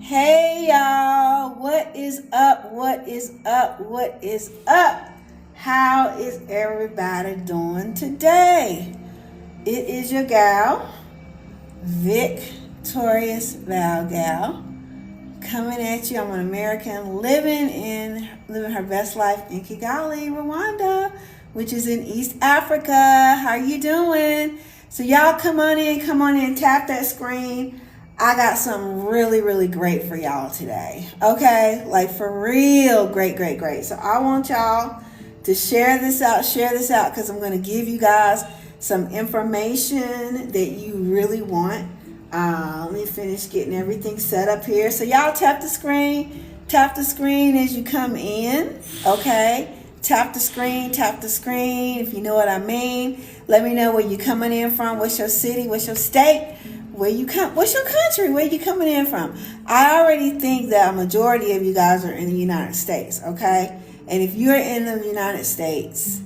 Hey y'all, what is up? What is up? What is up? How is everybody doing today? It is your gal, Victorious Val Gal, coming at you. I'm an American living her best life in Kigali, Rwanda, which is in East Africa. How you doing? So y'all come on in, tap that screen. I got something really, really great for y'all today. Okay? Like for real, great. So I want y'all to share this out, because I'm going to give you guys some information that you really want. Let me finish getting everything set up here. So y'all tap the screen as you come in. Okay? Tap the screen. If you know what I mean. Let me know where you're coming in from. What's your city? What's your state? What's your country? Where you coming in from? I already think that a majority of you guys are in the United States, okay? And if you're in the United States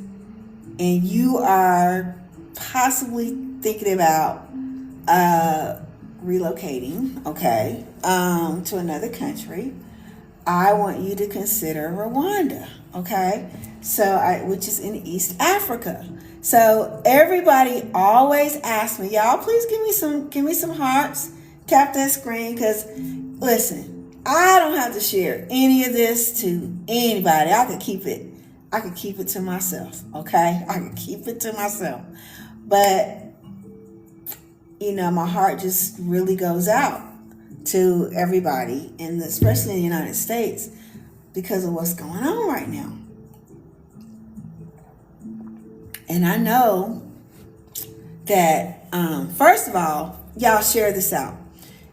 and you are possibly thinking about relocating, okay, to another country, I want you to consider Rwanda, okay? Which is in East Africa. So everybody always asks me, y'all, please give me some hearts. Tap that screen, because listen, I don't have to share any of this to anybody. I could keep it to myself, okay? I could keep it to myself. But my heart just really goes out to everybody, and especially in the United States, because of what's going on right now. And I know that, first of all, y'all share this out,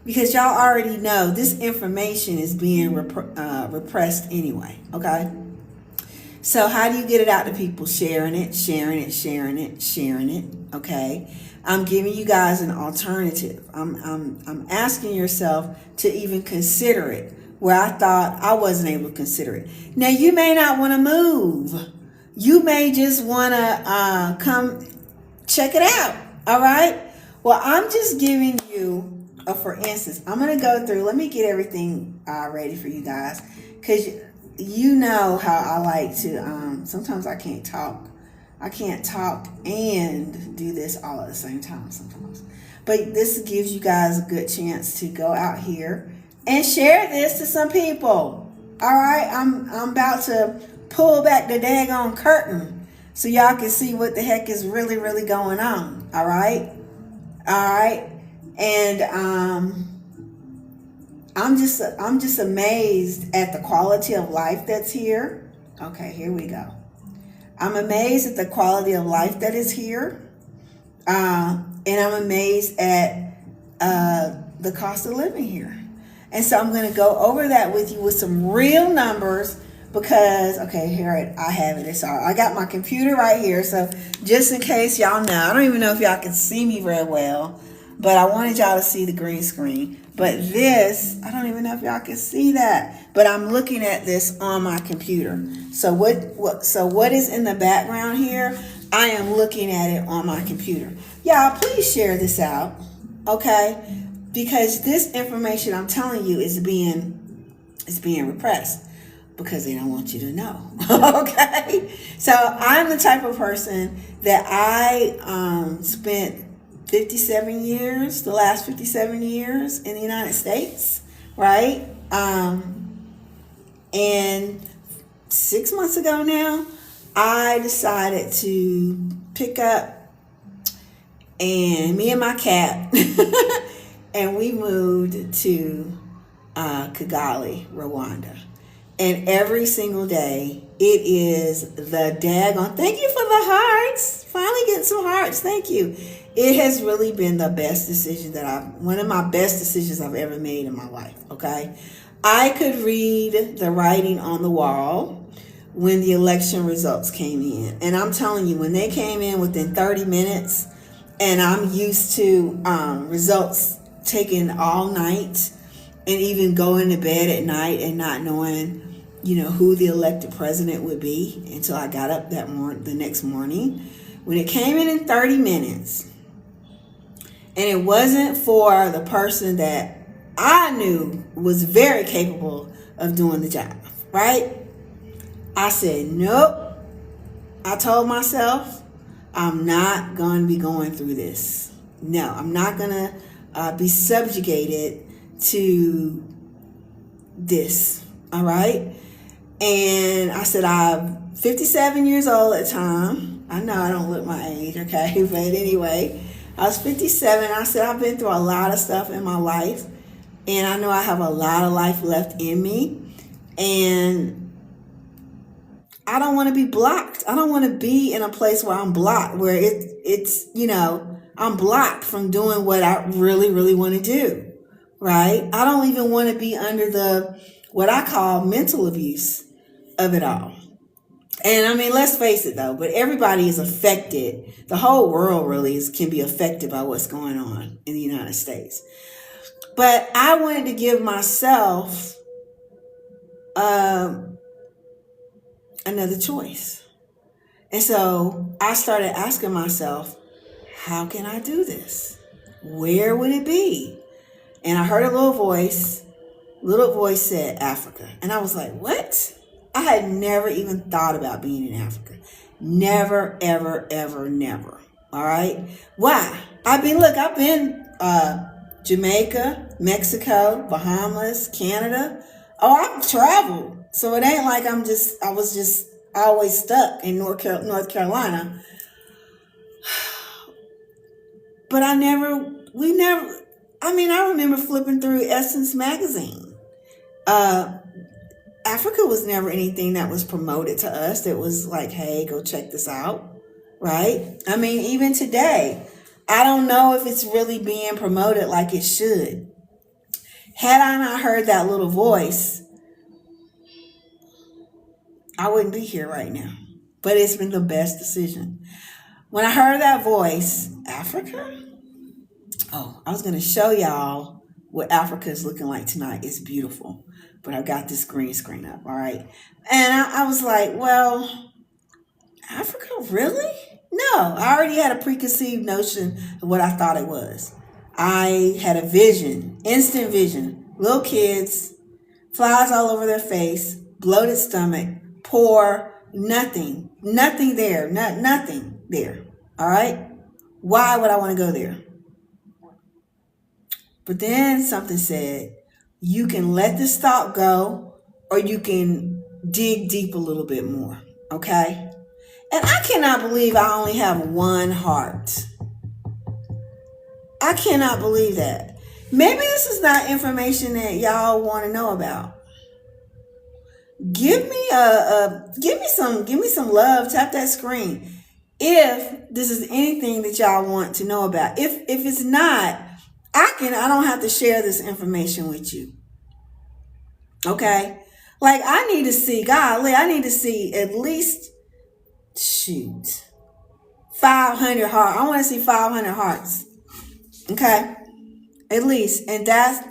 because y'all already know this information is being repressed anyway, okay? So how do you get it out to people? Sharing it, okay? I'm giving you guys an alternative. I'm asking yourself to even consider it, where I thought I wasn't able to consider it. Now, you may not want to move. You may just want to come check it out, all right? Well, I'm just giving you for instance. I'm going to go through, let me get everything ready for you guys, because you know how I like to, sometimes I can't talk and do this all at the same time sometimes. But this gives you guys a good chance to go out here and share this to some people, all right? I'm about to pull back the daggone curtain so y'all can see what the heck is really, really going on. All right. And I'm just amazed at the quality of life that's here. Okay, here we go. I'm amazed at the quality of life that is here. And I'm amazed at the cost of living here. And so I'm going to go over that with you with some real numbers. Because, okay, here I have it. I got my computer right here. So just in case y'all know, I don't even know if y'all can see me very well, but I wanted y'all to see the green screen. But this, I don't even know if y'all can see that, but I'm looking at this on my computer. So what is in the background here? I am looking at it on my computer. Y'all, please share this out, okay? Because this information I'm telling you is being repressed, because they don't want you to know. Okay? So I'm the type of person that I spent the last 57 years in the United States, right? And 6 months ago now, I decided to pick up, and me and my cat, and we moved to Kigali, Rwanda. And every single day, it is the daggone. Thank you for the hearts. Finally getting some hearts. Thank you. It has really been the best decision one of my best decisions I've ever made in my life. Okay. I could read the writing on the wall when the election results came in. And I'm telling you, when they came in within 30 minutes, and I'm used to results taking all night, and even going to bed at night and not knowing, who the elected president would be until I got up the next morning. When it came in 30 minutes, and it wasn't for the person that I knew was very capable of doing the job, right? I said, nope. I told myself, I'm not going to be going through this. No, I'm not going to be subjugated to this. All right. And I said, I'm 57 years old at the time. I know I don't look my age, okay? But anyway, I was 57. I said, I've been through a lot of stuff in my life. And I know I have a lot of life left in me. And I don't want to be blocked. I don't want to be in a place where I'm blocked, where it's, I'm blocked from doing what I really, really want to do, right? I don't even want to be under what I call mental abuse of it all. And I mean, let's face it though, but everybody is affected. The whole world really can be affected by what's going on in the United States. But I wanted to give myself another choice. And so I started asking myself, how can I do this? Where would it be? And I heard a little voice said Africa. And I was like, what? I had never even thought about being in Africa. Never, ever, ever, never. All right. Why? I've been Jamaica, Mexico, Bahamas, Canada. Oh, I've traveled. So it ain't like I was just always stuck in North Carolina. But I remember flipping through Essence magazine. Africa was never anything that was promoted to us. That was like, hey, go check this out. Right? I mean, even today, I don't know if it's really being promoted like it should. Had I not heard that little voice, I wouldn't be here right now. But it's been the best decision. When I heard that voice, Africa? Oh, I was going to show y'all what Africa is looking like tonight. It's beautiful. But I've got this green screen up, all right? And I was like, well, Africa, really? No, I already had a preconceived notion of what I thought it was. I had a vision, instant vision. Little kids, flies all over their face, bloated stomach, poor, nothing there, nothing there, all right? Why would I want to go there? But then something said, you can let this thought go, or you can dig deep a little bit more, okay? And I cannot believe I only have one heart. I cannot believe that. Maybe this is not information that y'all want to know about. Give me some love. Tap that screen if this is anything that y'all want to know about. If it's not, I don't have to share this information with you. Okay? Like I need to see at least 500 hearts. I want to see 500 hearts. Okay? At least. And that's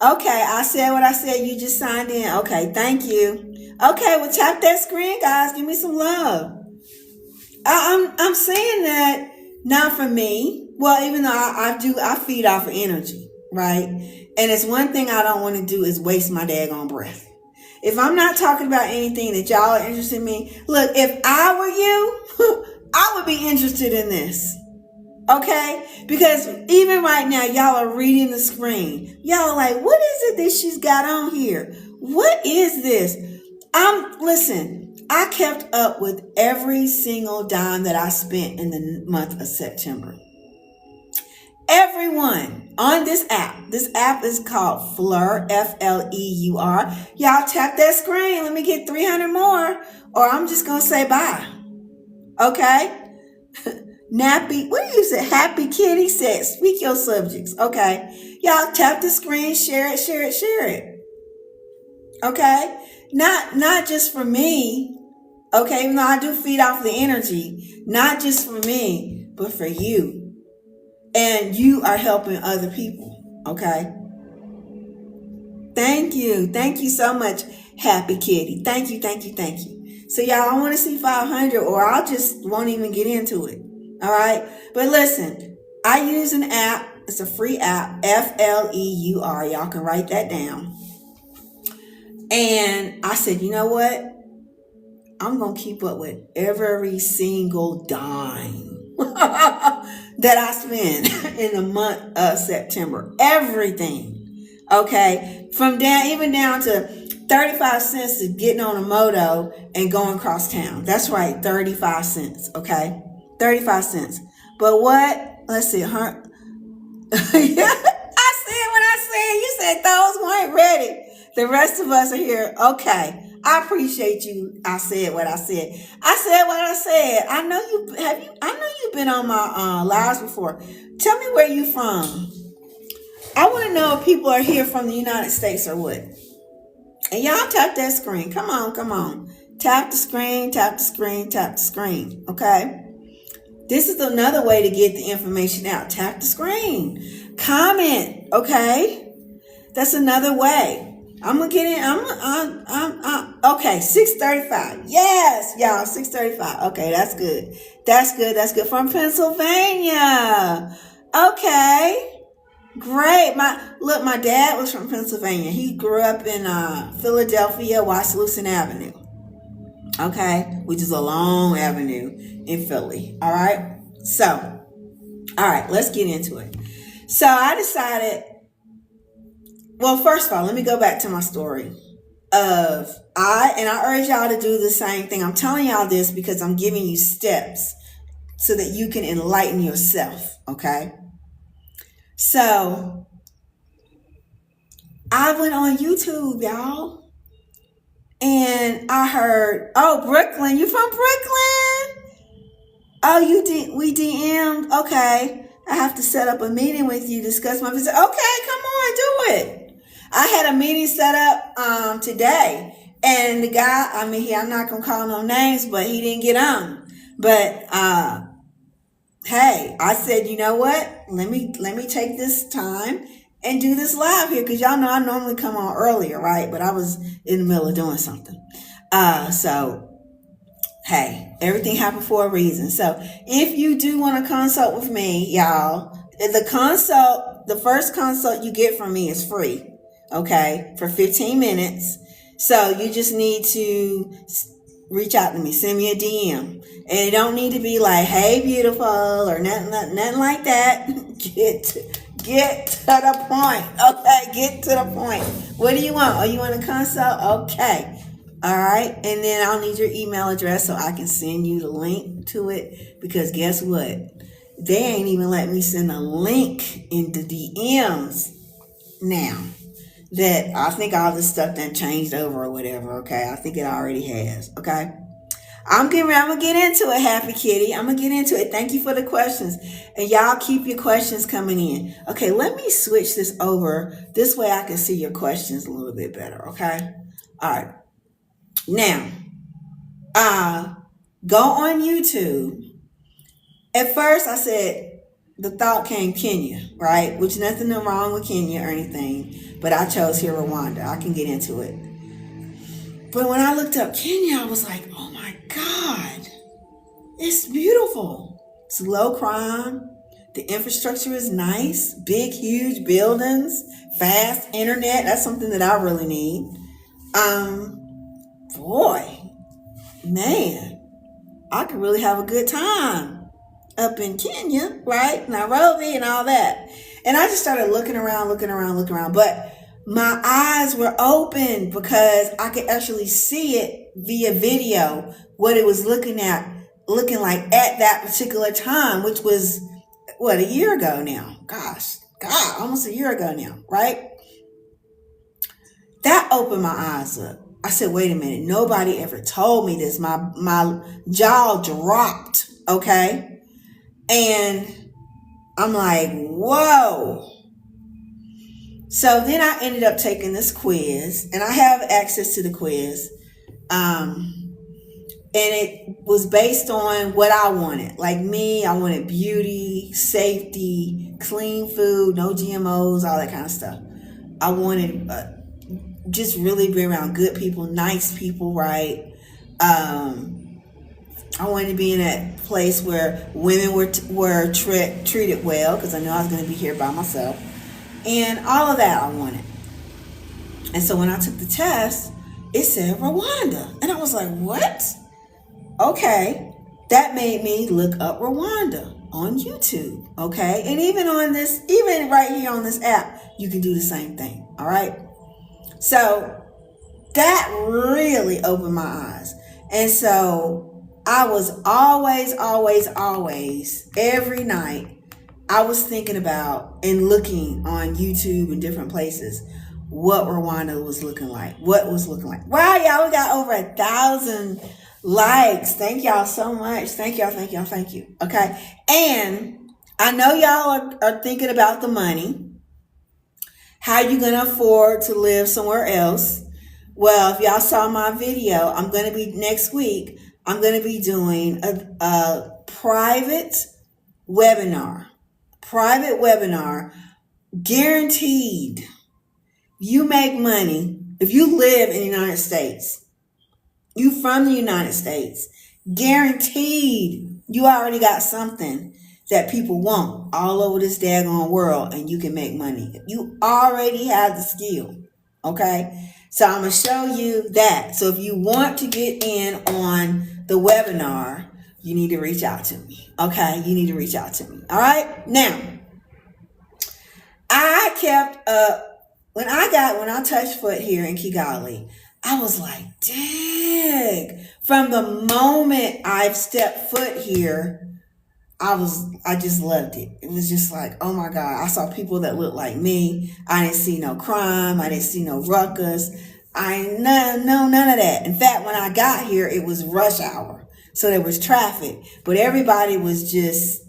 okay. I said what I said. You just signed in. Okay, thank you. Okay, well tap that screen, guys. Give me some love. I'm saying that not for me. Well, even though I feed off of energy, right? And it's one thing I don't want to do is waste my daggone breath. If I'm not talking about anything that y'all are interested in me, look, if I were you, I would be interested in this. Okay? Because even right now, y'all are reading the screen. Y'all are like, what is it that she's got on here? What is this? Listen, I kept up with every single dime that I spent in the month of September. Everyone on this app. This app is called Fleur, Fleur. Y'all tap that screen. Let me get 300 more, or I'm just going to say bye. Okay? Nappy, what do you say? Happy Kitty said, speak your subjects. Okay. Y'all tap the screen, share it. Okay? Not just for me. Okay, even though I do feed off the energy. Not just for me, but for you. And you are helping other people. Okay? Thank you. Thank you so much, Happy Kitty. Thank you. So y'all, I want to see 500 or I just won't even get into it. All right. But listen, I use an app It's a free app, FLEUR. Y'all can write that down. And I said, you know what? I'm going to keep up with every single dime that I spend in the month of September. Everything. Okay. From even down to 35 cents to getting on a moto and going across town. That's right. 35 cents. Okay. 35 cents. But what? Let's see. I said what I said. You said those weren't ready. The rest of us are here. Okay. I appreciate you. I said what I said. I said what I said. I know you've been on my lives before. Tell me where you from. I want to know if people are here from the United States or what. And y'all tap that screen. Come on. Tap the screen, tap the screen, tap the screen. Okay? This is another way to get the information out. Tap the screen. Comment. Okay? That's another way. I'm gonna get in. Okay, 6:35. Yes, y'all, 6:35. Okay, that's good. That's good. From Pennsylvania. Okay, great. My dad was from Pennsylvania. He grew up in Philadelphia, Washington Avenue. Okay, which is a long avenue in Philly. All right. Let's get into it. So I decided. Well, first of all, let me go back to my story I urge y'all to do the same thing. I'm telling y'all this because I'm giving you steps so that you can enlighten yourself. Okay. So I went on YouTube, y'all, and I heard, oh, Brooklyn, you from Brooklyn? Oh, we DM'd. Okay. I have to set up a meeting with you, discuss my visit. Okay, come on, do it. I had a meeting set up today, and the guy, I'm not gonna call no names, but he didn't get on. But hey, I said, you know what? Let me take this time and do this live here, because y'all know I normally come on earlier, right? But I was in the middle of doing something. So hey, everything happened for a reason. So if you do want to consult with me, y'all, the first consult you get from me is free. Okay, for 15 minutes. So you just need to reach out to me, send me a DM, and it don't need to be like, "Hey, beautiful," or nothing like that. Get to the point. Okay, get to the point. What do you want? Oh, you want a consult? Okay, all right. And then I'll need your email address so I can send you the link to it. Because guess what? They ain't even let me send a link in the DMs now. That I think all this stuff done changed over or whatever, okay? I think it already has, okay? I'm gonna get into it, Happy Kitty. I'm gonna get into it. Thank you for the questions. And y'all keep your questions coming in. Okay, let me switch this over. This way I can see your questions a little bit better, okay? All right. Now, go on YouTube. At first I said, the thought came Kenya, right? Which nothing wrong with Kenya or anything, but I chose here Rwanda. I can get into it. But when I looked up Kenya, I was like, oh my God, it's beautiful. It's low crime. The infrastructure is nice. Big, huge buildings, fast internet. That's something that I really need. Boy, man, I could really have a good time up in Kenya, right? Nairobi and all that. And I just started looking around. But my eyes were open because I could actually see it via video, what it was looking like at that particular time, which was, a year ago now. God, almost a year ago now, right? That opened my eyes up. I said, wait a minute, nobody ever told me this. My jaw dropped, okay? And I'm like, whoa. So then I ended up taking this quiz, and I have access to the quiz. And it was based on what I wanted. Like me, I wanted beauty, safety, clean food, no GMOs, all that kind of stuff. I wanted just really be around good people, nice people, right? I wanted to be in that place where women were treated well, because I knew I was going to be here by myself. And all of that I wanted. And so when I took the test, it said Rwanda. And I was like, what? Okay. That made me look up Rwanda on YouTube. Okay. And even right here on this app, you can do the same thing. All right. So that really opened my eyes. And so I was always, every night, I was thinking about and looking on YouTube and different places what Rwanda was looking like. Wow, y'all, we got over 1,000 likes. Thank y'all so much. Thank you. Okay. And I know y'all are thinking about the money. How you going to afford to live somewhere else? Well, if y'all saw my video, next week, I'm going to be doing a private webinar. Guaranteed. You make money if you live in the United States. You from the United States. Guaranteed you already got something that people want all over this daggone world, and you can make money. You already have the skill. Okay? So I'm going to show you that. So if you want to get in on the webinar, you need to reach out to me. Okay? You need to reach out to me. All right? Now, I kept up. When I touched foot here in Kigali, I was like, dang. From the moment I've stepped foot here, I just loved it. It was just like, oh my God, I saw people that looked like me. I didn't see no crime. I didn't see no ruckus. None of that. In fact, when I got here, it was rush hour. So there was traffic, but everybody was just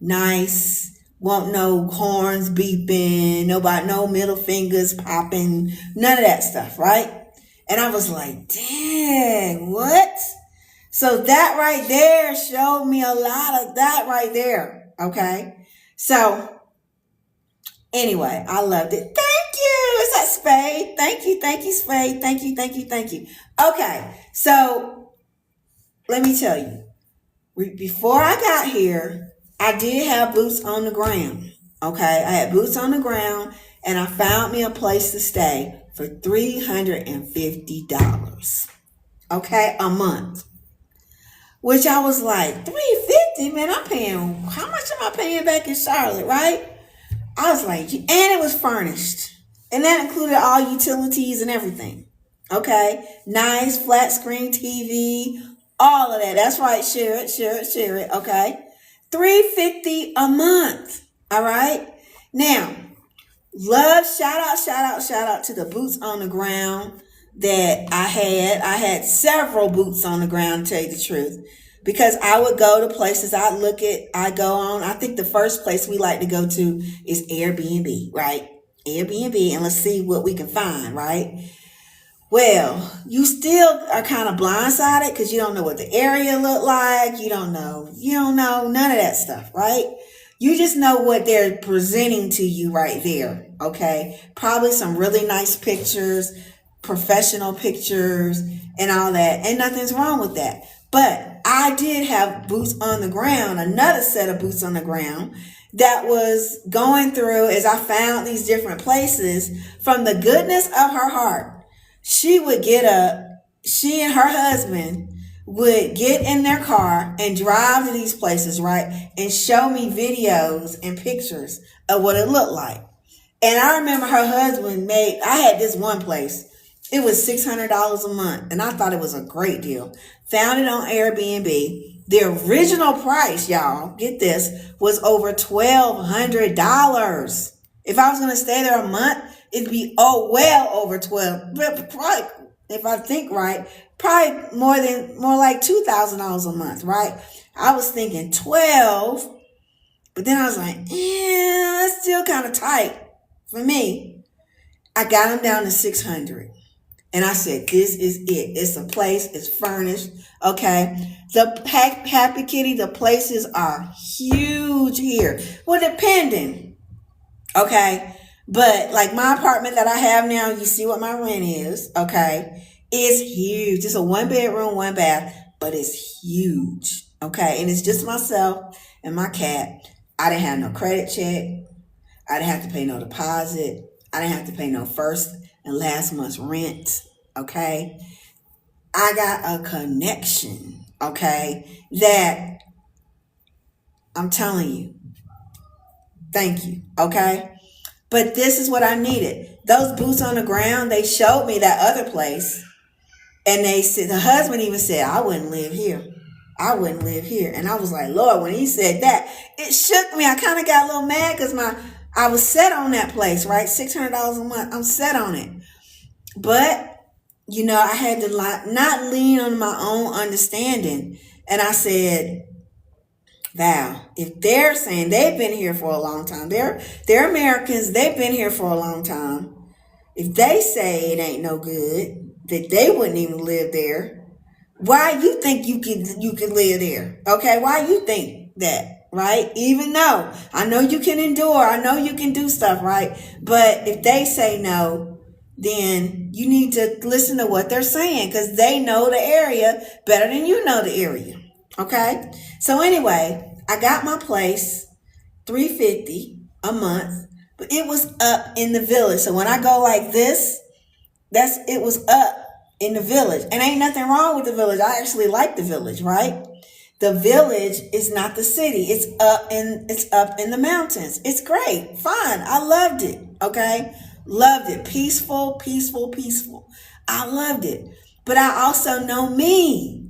nice. Won't no horns beeping, no middle fingers popping, none of that stuff, right? And I was like, dang, what? So that right there showed me a lot of that right there, okay? So anyway, I loved it. Thank you. Is that Spade? Thank you, Spade. Thank you. Okay, so let me tell you, before I got here, I did have boots on the ground. Okay, I had boots on the ground, and I found me a place to stay for $350. Okay, a month. Which I was like, $350, man, how much am I paying back in Charlotte, right? I was like, and it was furnished. And that included all utilities and everything. Okay, nice flat screen TV, all of that. That's right, share it, okay? $350 a month. All right. Now, shout out to the boots on the ground that I had. I had several boots on the ground, to tell you the truth, because I would go to places I go on. I think the first place we like to go to is Airbnb, right? Airbnb, and let's see what we can find, right? Well, you still are kind of blindsided because you don't know what the area look like. You don't know none of that stuff, right? You just know what they're presenting to you right there, okay? Probably some really nice pictures, professional pictures, and all that. And nothing's wrong with that. But I did have boots on the ground, another set of boots on the ground that was going through as I found these different places from the goodness of her heart. She would get up, she and her husband would get in their car and drive to these places, right? And show me videos and pictures of what it looked like. And I remember her husband I had this one place. It was $600 a month. And I thought it was a great deal. Found it on Airbnb. The original price, y'all, get this, was over $1,200. If I was going to stay there a month, it'd be well over 12. Probably, if I think right, probably more like $2,000 a month, right? I was thinking 12, but then I was like, that's still kind of tight for me. I got them down to 600. And I said, this is it. It's a place. It's furnished. Okay. The Happy Kitty, the places are huge here. Well, depending. Okay. But like my apartment that I have now, you see what my rent is. Okay. It's huge. It's a 1 bedroom, 1 bath, but it's huge. Okay. And it's just myself and my cat. I didn't have no credit check. I didn't have to pay no deposit. I didn't have to pay no first and last month's rent. Okay. I got a connection. Okay. That I'm telling you, thank you. Okay. But this is what I needed. Those boots on the ground, they showed me that other place. And they said, the husband even said, I wouldn't live here. I wouldn't live here. And I was like, Lord, when he said that, it shook me. I kind of got a little mad because I was set on that place, right? $600 a month. I'm set on it. But, I had to not lean on my own understanding. And I said, Val, if they're saying they've been here for a long time, they're Americans, they've been here for a long time. If they say it ain't no good, that they wouldn't even live there, why you think you can live there? Okay, why you think that, right? Even though I know you can endure, I know you can do stuff, right? But if they say no, then you need to listen to what they're saying because they know the area better than you know the area. Okay? So anyway, I got my place, $350 a month, but it was up in the village. So when I go like this, it was up in the village. And ain't nothing wrong with the village. I actually like the village, right? The village is not the city. It's up in the mountains. It's great. Fun. I loved it. Okay? Loved it. Peaceful, peaceful, peaceful. I loved it. But I also know me.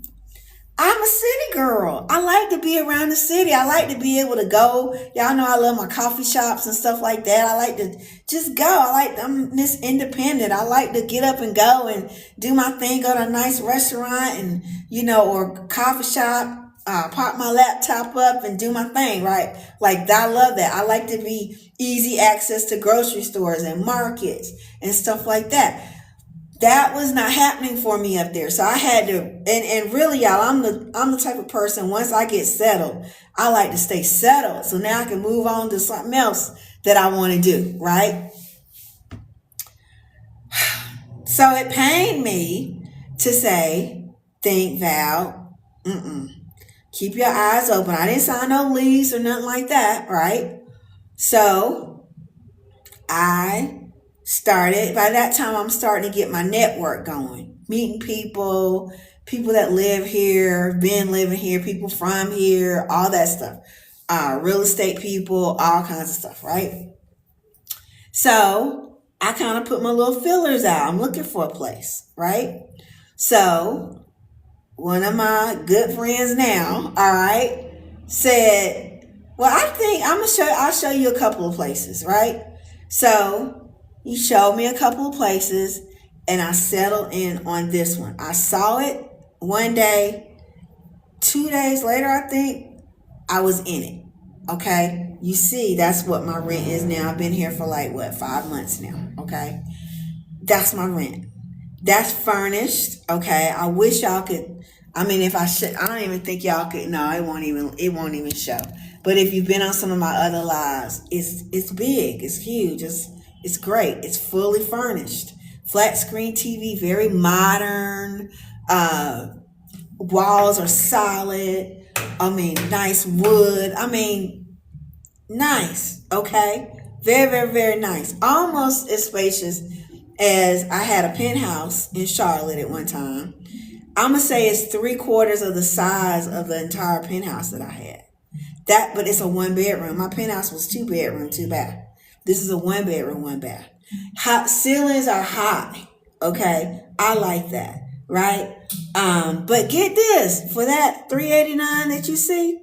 I'm a city girl. I like to be around the city. I like to be able to go. Y'all know I love my coffee shops and stuff like that. I like to just go. I'm Miss Independent. I like to get up and go and do my thing, go to a nice restaurant and, or coffee shop, pop my laptop up and do my thing, right? Like, I love that. I like to be easy access to grocery stores and markets and stuff like that. That was not happening for me up there. So I had to, and really, y'all, I'm the type of person, once I get settled, I like to stay settled. So now I can move on to something else that I want to do, right? So it pained me to say, think, Val, keep your eyes open. I didn't sign no lease or nothing like that, right? So by that time, I'm starting to get my network going, meeting people that live here, been living here, people from here, all that stuff, real estate people, all kinds of stuff, right? So I kind of put my little feelers out. I'm looking for a place, right? So one of my good friends now, all right, said, well, I think I'll show you a couple of places, right? So he showed me a couple of places and I settled in on this one. I saw it one day, 2 days later, I think I was in it. Okay. You see, that's what my rent is now. I've been here for 5 months now. Okay. That's my rent. That's furnished. Okay. I wish y'all could. I mean, I don't even think y'all could. No, it won't even show. But if you've been on some of my other lives, it's big. It's huge. It's great. It's fully furnished. Flat screen TV, very modern. Walls are solid. Nice wood. Nice. Okay. Very, very, very nice. Almost as spacious as I had a penthouse in Charlotte at one time. I'm going to say it's 3/4 of the size of the entire penthouse that I had. But it's a 1-bedroom. My penthouse was 2-bedroom, 2-bath. This is a 1-bedroom, 1-bath. Ceilings are high. Okay. I like that. Right. But get this, for that $389 that you see,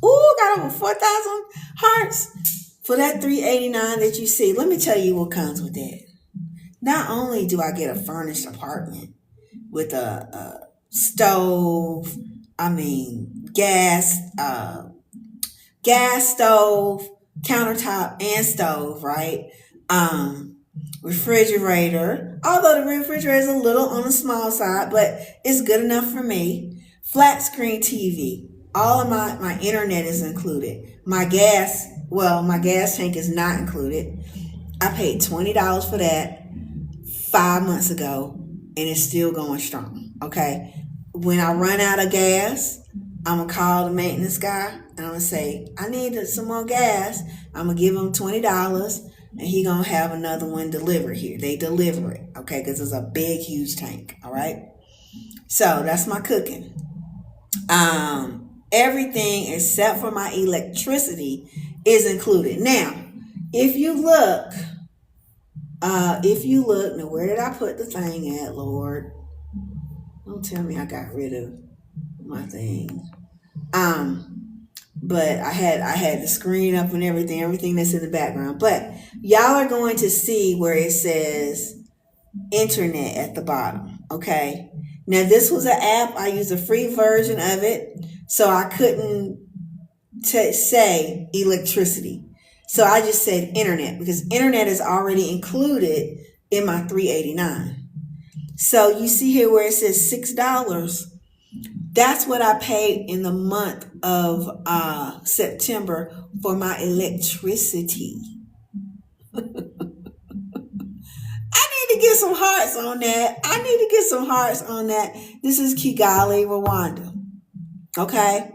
got over 4,000 hearts. For that $389 that you see, let me tell you what comes with that. Not only do I get a furnished apartment with a stove, gas stove, countertop and stove, right? Refrigerator, although the refrigerator is a little on the small side, but it's good enough for me. Flat screen TV. All of my internet is included. My gas tank is not included. I paid $20 for that 5 months ago, and it's still going strong. Okay. When I run out of gas, I'm gonna call the maintenance guy and I'm gonna say, I need some more gas. I'm gonna give him $20 and he gonna have another one delivered here. They deliver it, okay? Because it's a big, huge tank, all right? So that's my cooking. Everything except for my electricity is included. Now, if you look, now where did I put the thing at, Lord? Don't tell me I got rid of my thing. But I had the screen up and everything that's in the background. But y'all are going to see where it says internet at the bottom. Okay. Now this was an app. I used a free version of it, so I couldn't say electricity. So I just said internet because internet is already included in my $3.89. So you see here where it says $6. That's what I paid in the month of September for my electricity. I need to get some hearts on that. This is Kigali, Rwanda. Okay?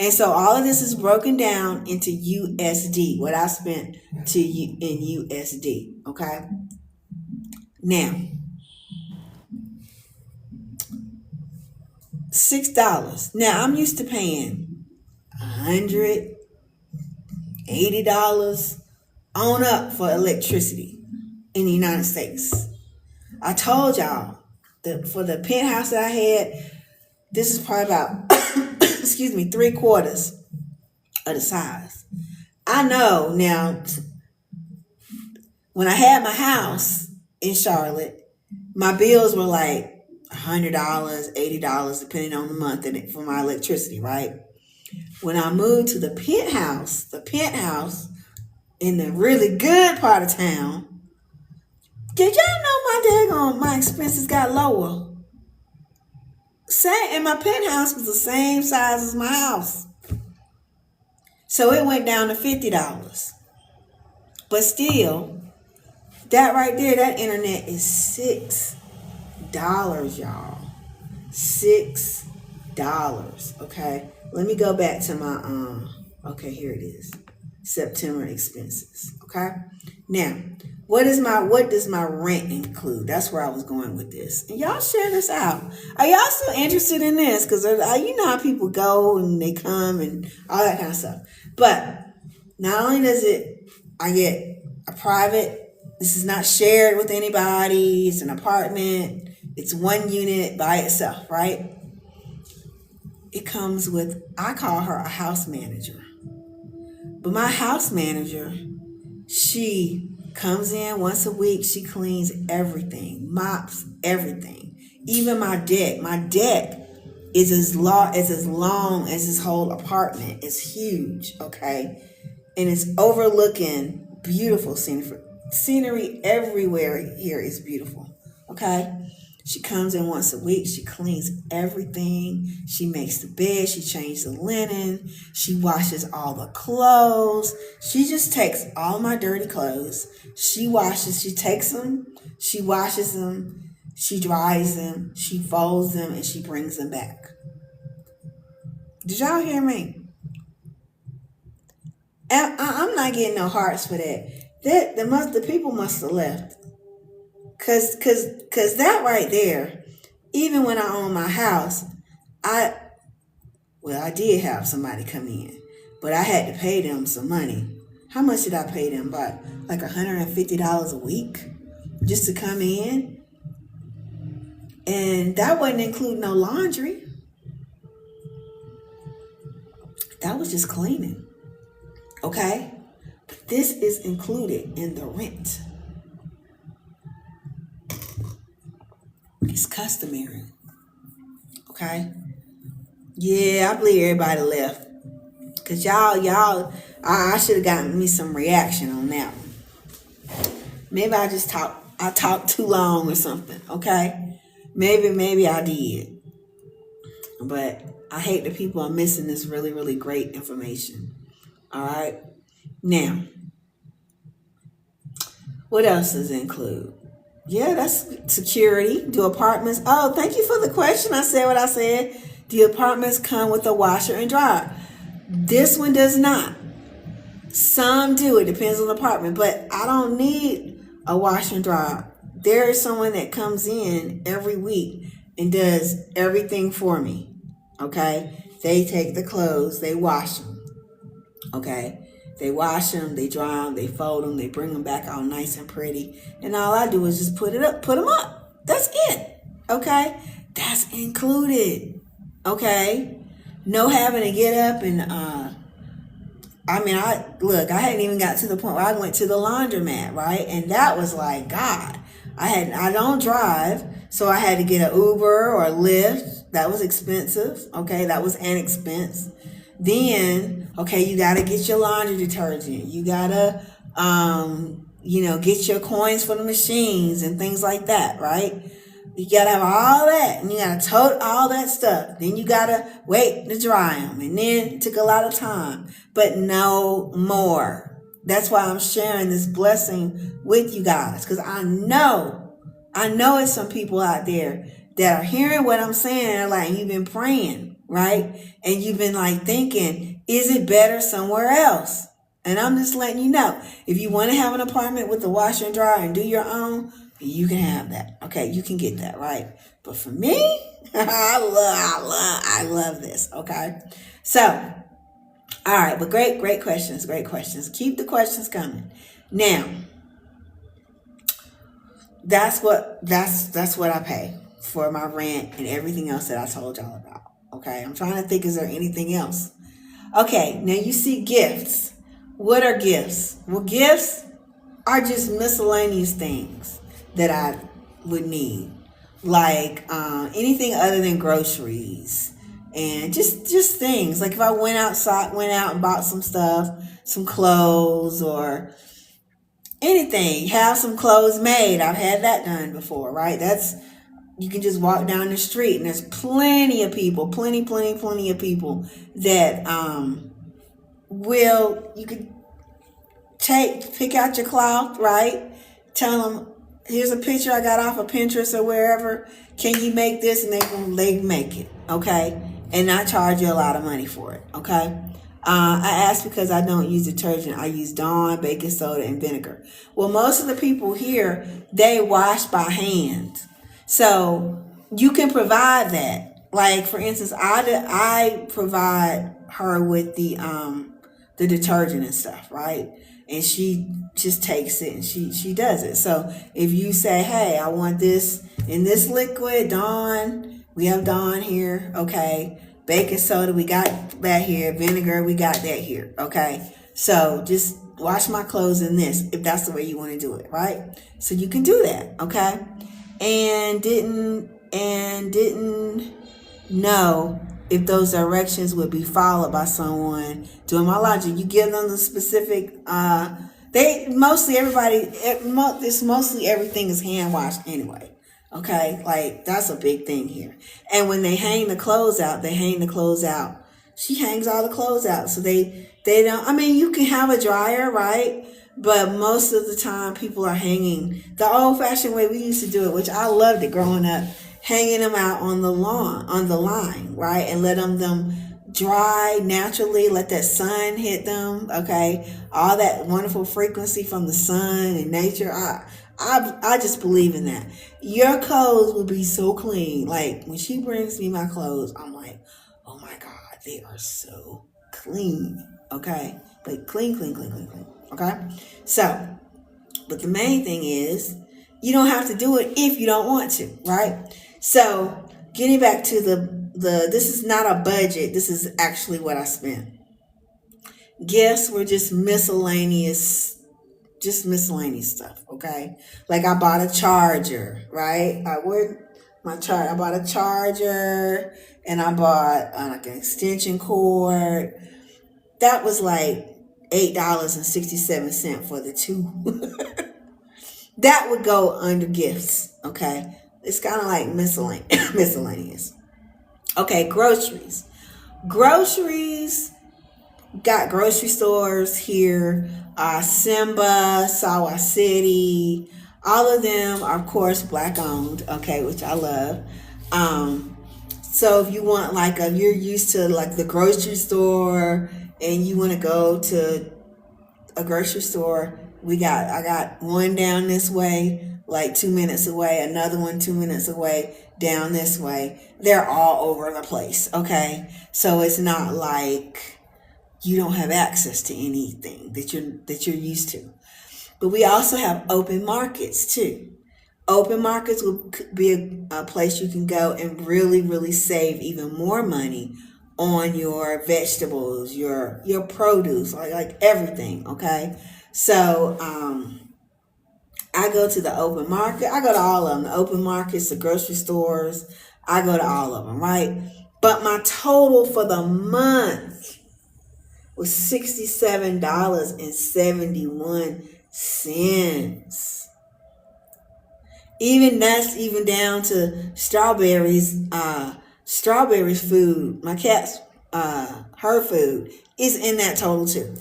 And so all of this is broken down into USD, what I spent in USD. Okay? Now, $6. Now, I'm used to paying $180 on up for electricity in the United States. I told y'all that for the penthouse that I had, this is probably about, 3/4 of the size. I know now, when I had my house in Charlotte, my bills were like $100, $80, depending on the month for my electricity, right? When I moved to the penthouse in the really good part of town, did y'all know my expenses got lower? And my penthouse was the same size as my house. So it went down to $50. But still, that right there, that internet is $6, y'all. $6. Okay. Let me go back to my okay, here it is. September expenses. Okay. Now, what does my rent include? That's where I was going with this. And y'all share this out. Are y'all still interested in this? Because you know how people go and they come and all that kind of stuff. But not only I get a private, this is not shared with anybody. It's an apartment. It's one unit by itself, right? It comes with, I call her a house manager. But my house manager, she comes in once a week. She cleans everything, mops everything. Even my deck. My deck is as long as this whole apartment. It's huge, okay? And it's overlooking beautiful scenery. Scenery everywhere here is beautiful, okay? She comes in once a week. She cleans everything. She makes the bed. She changes the linen. She washes all the clothes. She just takes all my dirty clothes. She takes them. She washes them. She dries them. She folds them and she brings them back. Did y'all hear me? I'm not getting no hearts for that. The people must have left. Cause that right there, even when I owned my house, I did have somebody come in, but I had to pay them some money. How much did I pay them? About like $150 a week just to come in. And that wasn't including no laundry. That was just cleaning. Okay? But this is included in the rent. It's customary. Okay? Yeah, I believe everybody left. Because y'all, I should have gotten me some reaction on that one. Maybe I talked too long or something. Okay? Maybe I did. But I hate that people are missing this really, really great information. All right? Now, what else does it include? Yeah, that's security. Do apartments? Oh, thank you for the question. I said what I said. Do apartments come with a washer and dryer? This one does not. Some do. It depends on the apartment, but I don't need a washer and dryer. There is someone that comes in every week and does everything for me. Okay, they take the clothes, they wash them. Okay, they wash them, they dry them, they fold them, they bring them back all nice and pretty, and all I do is just put them up. That's it. Okay, that's included. Okay, no having to get up and I hadn't even got to the point where I went to the laundromat, right? And that was like, God, I don't drive, so I had to get an Uber or a Lyft. That was expensive. Okay, that was an expense. Then, okay, you got to get your laundry detergent. You got to, get your coins for the machines and things like that, right? You got to have all that, and you got to tote all that stuff. Then you got to wait to dry them, and then it took a lot of time, but no more. That's why I'm sharing this blessing with you guys, because I know it's some people out there that are hearing what I'm saying, and they're like, you've been praying, right? And you've been like thinking, is it better somewhere else? And I'm just letting you know, if you want to have an apartment with a washer and dryer and do your own, you can have that. Okay, you can get that, right? But for me, I love this. Okay, so all right, but great questions. Keep the questions coming. Now, that's what I pay for my rent and everything else that I told y'all about. Okay, I'm trying to think, is there anything else? Okay, now you see gifts. What are gifts? Well, gifts are just miscellaneous things that I would need, like anything other than groceries, and just things like if I went out and bought some stuff, some clothes or anything, have some clothes made. I've had that done before, right? You can just walk down the street and there's plenty of people, plenty of people that you could pick out your cloth, right? Tell them, here's a picture I got off of Pinterest or wherever. Can you make this? And they make it, okay? And not charge you a lot of money for it, okay? I asked because I don't use detergent. I use Dawn, baking soda, and vinegar. Well, most of the people here, they wash by hand. So you can provide that. Like, for instance, I provide her with the detergent and stuff, right? And she just takes it and she does it. So if you say, hey, I want this in this liquid, Dawn, we have Dawn here, okay. Baking soda, we got that here. Vinegar, we got that here, okay. So just wash my clothes in this, if that's the way you want to do it, right? So you can do that, okay. And didn't know if those directions would be followed by someone doing my laundry. You give them the specific, mostly everything is hand washed anyway. Okay, like that's a big thing here. And when they hang the clothes out, She hangs all the clothes out. So they don't, I mean, you can have a dryer, right? But most of the time people are hanging the old fashioned way we used to do it, which I loved it growing up, hanging them out on the lawn, on the line, right? And let them dry naturally, let that sun hit them, okay? All that wonderful frequency from the sun and nature. I just believe in that. Your clothes will be so clean. Like when she brings me my clothes, I'm like, oh my God, they are so clean, okay? Like clean. Okay, so, but the main thing is you don't have to do it if you don't want to, right? So getting back to this is not a budget. This is actually what I spent. Gifts were just miscellaneous stuff, okay? Like I bought a charger, right? I bought a charger and I bought like an extension cord. That was like $8.67 for the two. That would go under gifts, okay? It's kind of like miscellaneous. Okay, groceries. Got grocery stores here. Simba, Sawa City, All of them are, of course, black owned, okay, which I love. Um, so if you want like you're used to like the grocery store and you want to go to a grocery store, I got one down this way, like 2 minutes away, another one 2 minutes away, down this way. They're all over the place, okay? So it's not like you don't have access to anything that you're used to. But we also have open markets too. Open markets will be a place you can go and really, really save even more money on your vegetables, your produce, like everything. Okay, so I go to the open market. I go to all of them. The open markets, the grocery stores. I go to all of them, right? But my total for the month was $67.71. Even that's even down to strawberries. Strawberries food. My cat's her food is in that total too.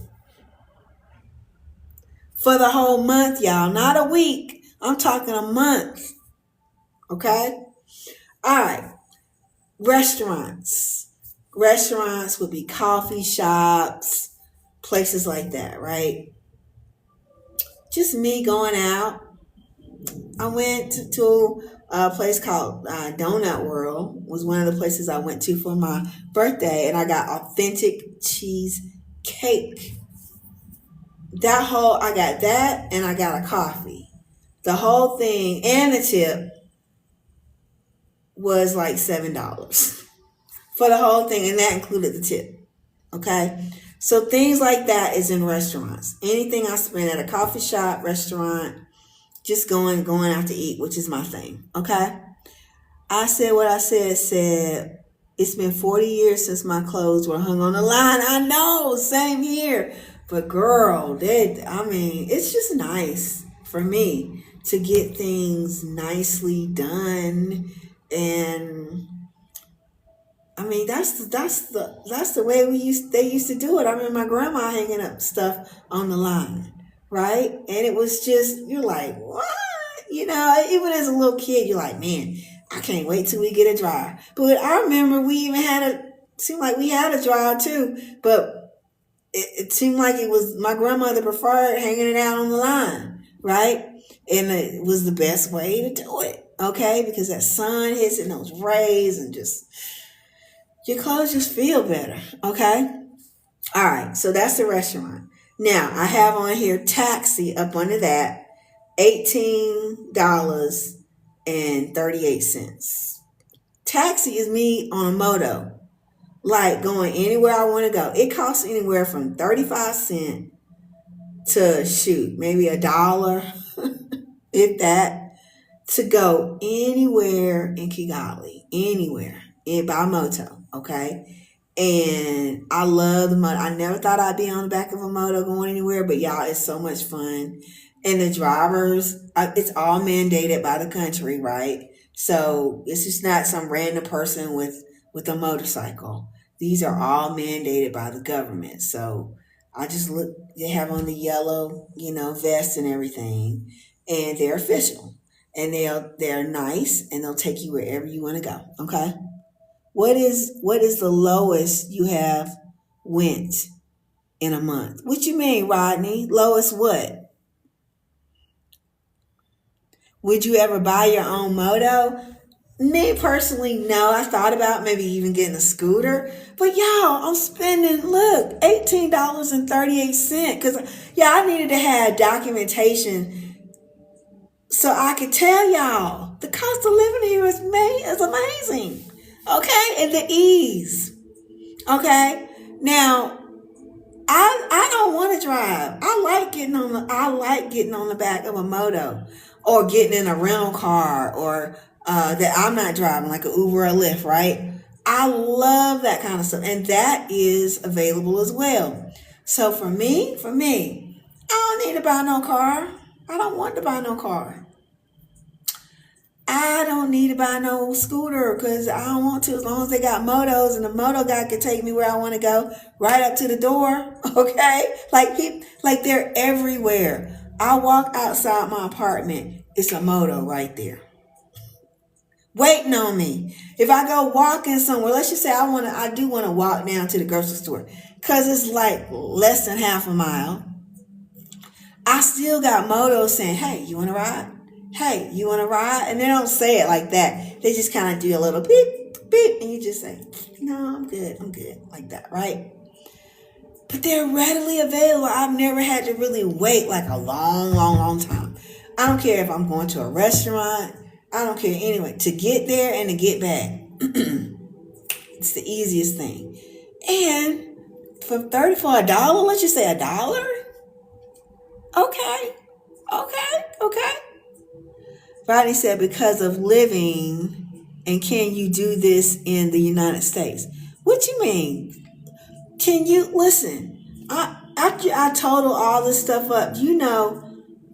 For the whole month, y'all. Not a week. I'm talking a month. Okay? Alright. Restaurants. Restaurants would be coffee shops, places like that, right? Just me going out. I went to a place called Donut World. Was one of the places I went to for my birthday, and I got authentic cheese cake. I got that, and I got a coffee. The whole thing and the tip was like $7 for the whole thing, and that included the tip. Okay, so things like that is in restaurants. Anything I spend at a coffee shop, restaurant, just going out to eat, which is my thing. Okay, I said what I said. It's been 40 years since my clothes were hung on the line. I know, same here. But girl, it's just nice for me to get things nicely done. And I mean, that's the way they used to do it. I remember my grandma hanging up stuff on the line, right? And it was just, you're like, what? Even as a little kid, you're like, man, I can't wait till we get a dryer. But I remember we even seemed like we had a dryer too, but it seemed like it was my grandmother preferred hanging it out on the line, right? And it was the best way to do it, okay? Because that sun hits and those rays and just, your clothes just feel better, okay? All right, so that's the restaurant. Now, I have on here taxi up under that, $18.38. Taxi is me on a moto, like going anywhere I want to go. It costs anywhere from 35 cents to maybe $1, if that, to go anywhere in Kigali, anywhere by moto, okay? And I love the moto. I never thought I'd be on the back of a moto going anywhere, but y'all, it's so much fun. And the drivers, it's all mandated by the country, right? So it's just not some random person with a motorcycle. These are all mandated by the government. So I just look, they have on the yellow, vest and everything, and they're official. And they're nice, and they'll take you wherever you want to go. Okay? What is the lowest you have went in a month? What you mean, Rodney? Lowest what? Would you ever buy your own moto? Me personally, no. I thought about maybe even getting a scooter. But y'all, I'm spending, look, $18.38. Because, I needed to have documentation so I could tell y'all the cost of living here is amazing. Okay? And the ease. Okay? Now, I don't want to drive. I like getting on the back of a moto, or getting in a rental car, or that I'm not driving, like an Uber or Lyft, right? I love that kind of stuff, and that is available as well. So for me, I don't need to buy no car. I don't want to buy no car. I don't need to buy no scooter because I don't want to, as long as they got motos and the moto guy can take me where I want to go, right up to the door. Okay? Like they're everywhere. I walk outside my apartment It's a moto right there, waiting on me. If I go walking somewhere, let's just say I do want to walk down to the grocery store, cause it's like less than half a mile. I still got motos saying, "Hey, you want to ride? Hey, you want to ride?" And they don't say it like that. They just kind of do a little beep, beep, and you just say, "No, I'm good," like that, right? But they're readily available. I've never had to really wait like a long time. I don't care if I'm going to a restaurant. I don't care anyway. To get there and to get back, it's the easiest thing. And for $1, let's just say $1. Okay. Rodney said, because of living, and can you do this in the United States? What you mean? Can you listen? After I total all this stuff up,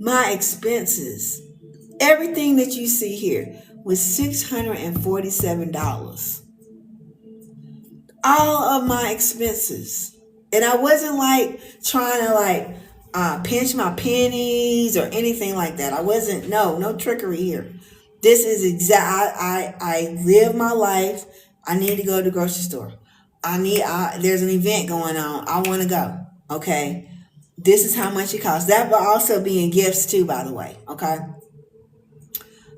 my expenses, everything that you see here was $647. All of my expenses. And I wasn't like trying to pinch my pennies or anything like that. I wasn't, no trickery here. This is I live my life. I need to go to the grocery store. There's an event going on. I want to go. Okay. This is how much it costs. That will also be in gifts too, by the way. Okay.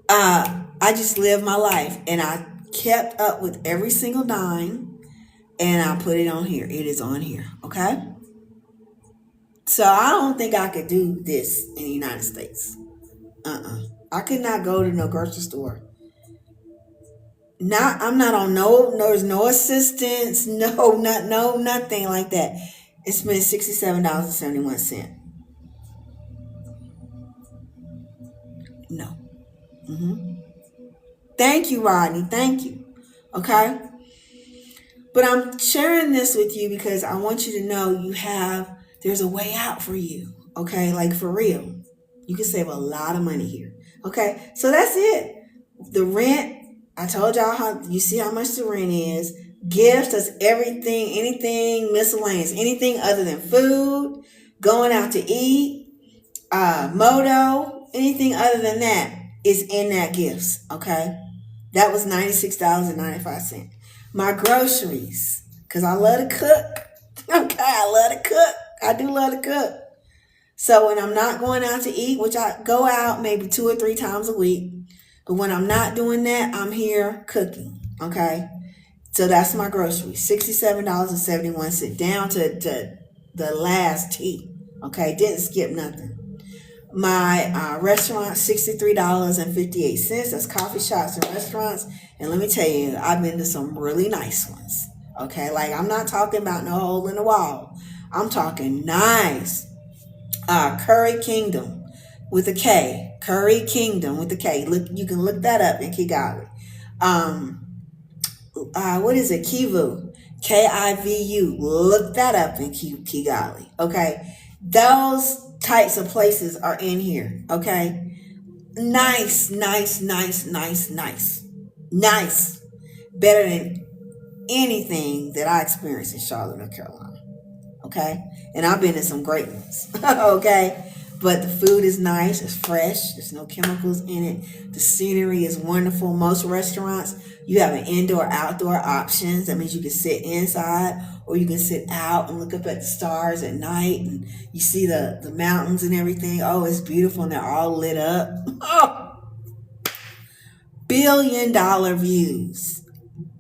I just lived my life and I kept up with every single dime and I put it on here. It is on here. Okay. So I don't think I could do this in the United States. I could not go to no grocery store. I'm not on there's no assistance, nothing like that. It's been $67.71. No. Thank you, Rodney. Thank you. Okay. But I'm sharing this with you because I want you to know there's a way out for you. Okay. Like for real. You can save a lot of money here. Okay. So that's it. The rent, I told y'all you see how much the rent is. Gifts, that's everything, anything miscellaneous, anything other than food, going out to eat, moto, anything other than that is in that gifts. Okay. That was $96.95. My groceries, because I love to cook. Okay, I love to cook. I do love to cook. So when I'm not going out to eat, which I go out maybe 2 or 3 times a week, but when I'm not doing that, I'm here cooking. Okay, so that's my groceries, $67.71, down to the last T. Okay, didn't skip nothing. My restaurant, $63.58. That's coffee shops and restaurants. And let me tell you, I've been to some really nice ones. Okay, like I'm not talking about no hole in the wall. I'm talking nice. Curry Kingdom with a K. Curry Kingdom with a K. Look, you can look that up in Kigali. What is it? Kivu. Kivu. Look that up in Kigali. Okay, those types of places are in here. Okay, nice. Better than anything that I experienced in Charlotte, North Carolina. Okay, and I've been in some great ones. Okay, but the food is nice, it's fresh, there's no chemicals in it. The scenery is wonderful. Most restaurants, you have an indoor outdoor options. That means you can sit inside or you can sit out and look up at the stars at night and you see the mountains and everything. Oh, it's beautiful and they're all lit up. Oh, $1 billion views.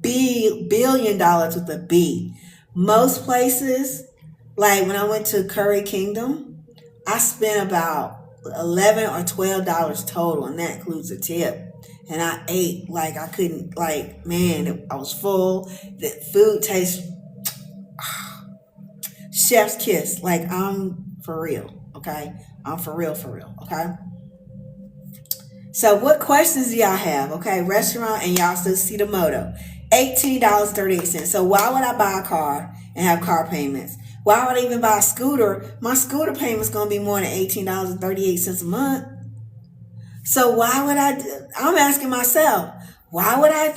$1 billion with a B. Most places, like when I went to Curry Kingdom, I spent about $11 or $12 total, and that includes a tip. And I ate like I couldn't, like, man, I was full. The food tastes chef's kiss. Like, I'm for real, okay? I'm for real, okay? So what questions do y'all have? Okay, restaurant, and y'all still see the moto. $18.38. So why would I buy a car and have car payments? Why would I even buy a scooter? My scooter payment's going to be more than $18.38 a month. So why would I'm asking myself, why would I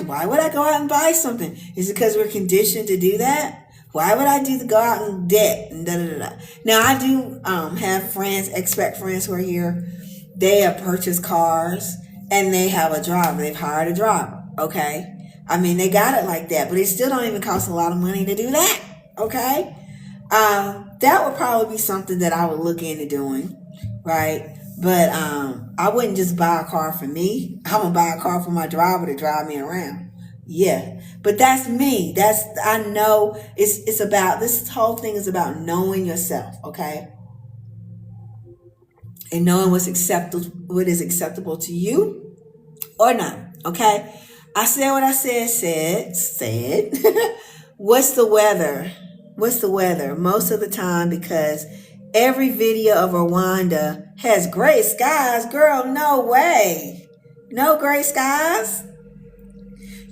go out and buy something? Is it because we're conditioned to do that? Why would I go out in debt and da da da da? Now I do have friends, expat friends who are here, They have purchased cars and they have a driver. They've hired a driver. Okay. I mean, they got it like that, but it still don't even cost a lot of money to do that. Okay. That would probably be something that I would look into doing. Right. But I wouldn't just buy a car for me. I'm going to buy a car for my driver to drive me around. Yeah. But that's me. I know it's about, this whole thing is about knowing yourself. Okay. And knowing what is acceptable to you or not. Okay. I said what I said. What's the weather? What's the weather? Most of the time, because every video of Rwanda has gray skies. Girl, no way. No gray skies.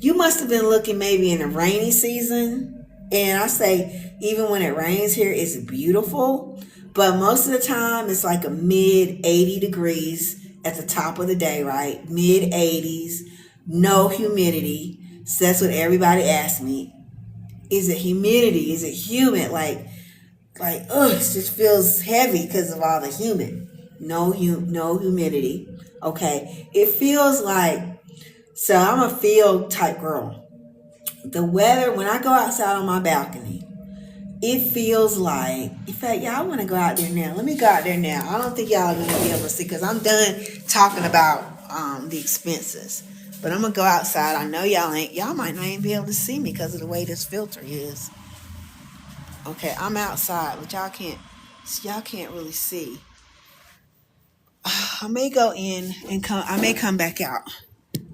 You must have been looking maybe in the rainy season. And I say, even when it rains here, it's beautiful. But most of the time, it's like a mid 80 degrees at the top of the day, right? Mid 80s, no humidity. So that's what everybody asks me. Is it humidity? Is it humid? It just feels heavy because of all the humid. No humidity. Okay. It feels like, so I'm a field type girl. The weather, when I go outside on my balcony, it feels like, in fact, y'all want to go out there now. Let me go out there now. I don't think y'all are going to be able to see because I'm done talking about the expenses. But I'm going to go outside. I know y'all might not even be able to see me because of the way this filter is. Okay, I'm outside, but y'all can't really see. I may go in and I may come back out.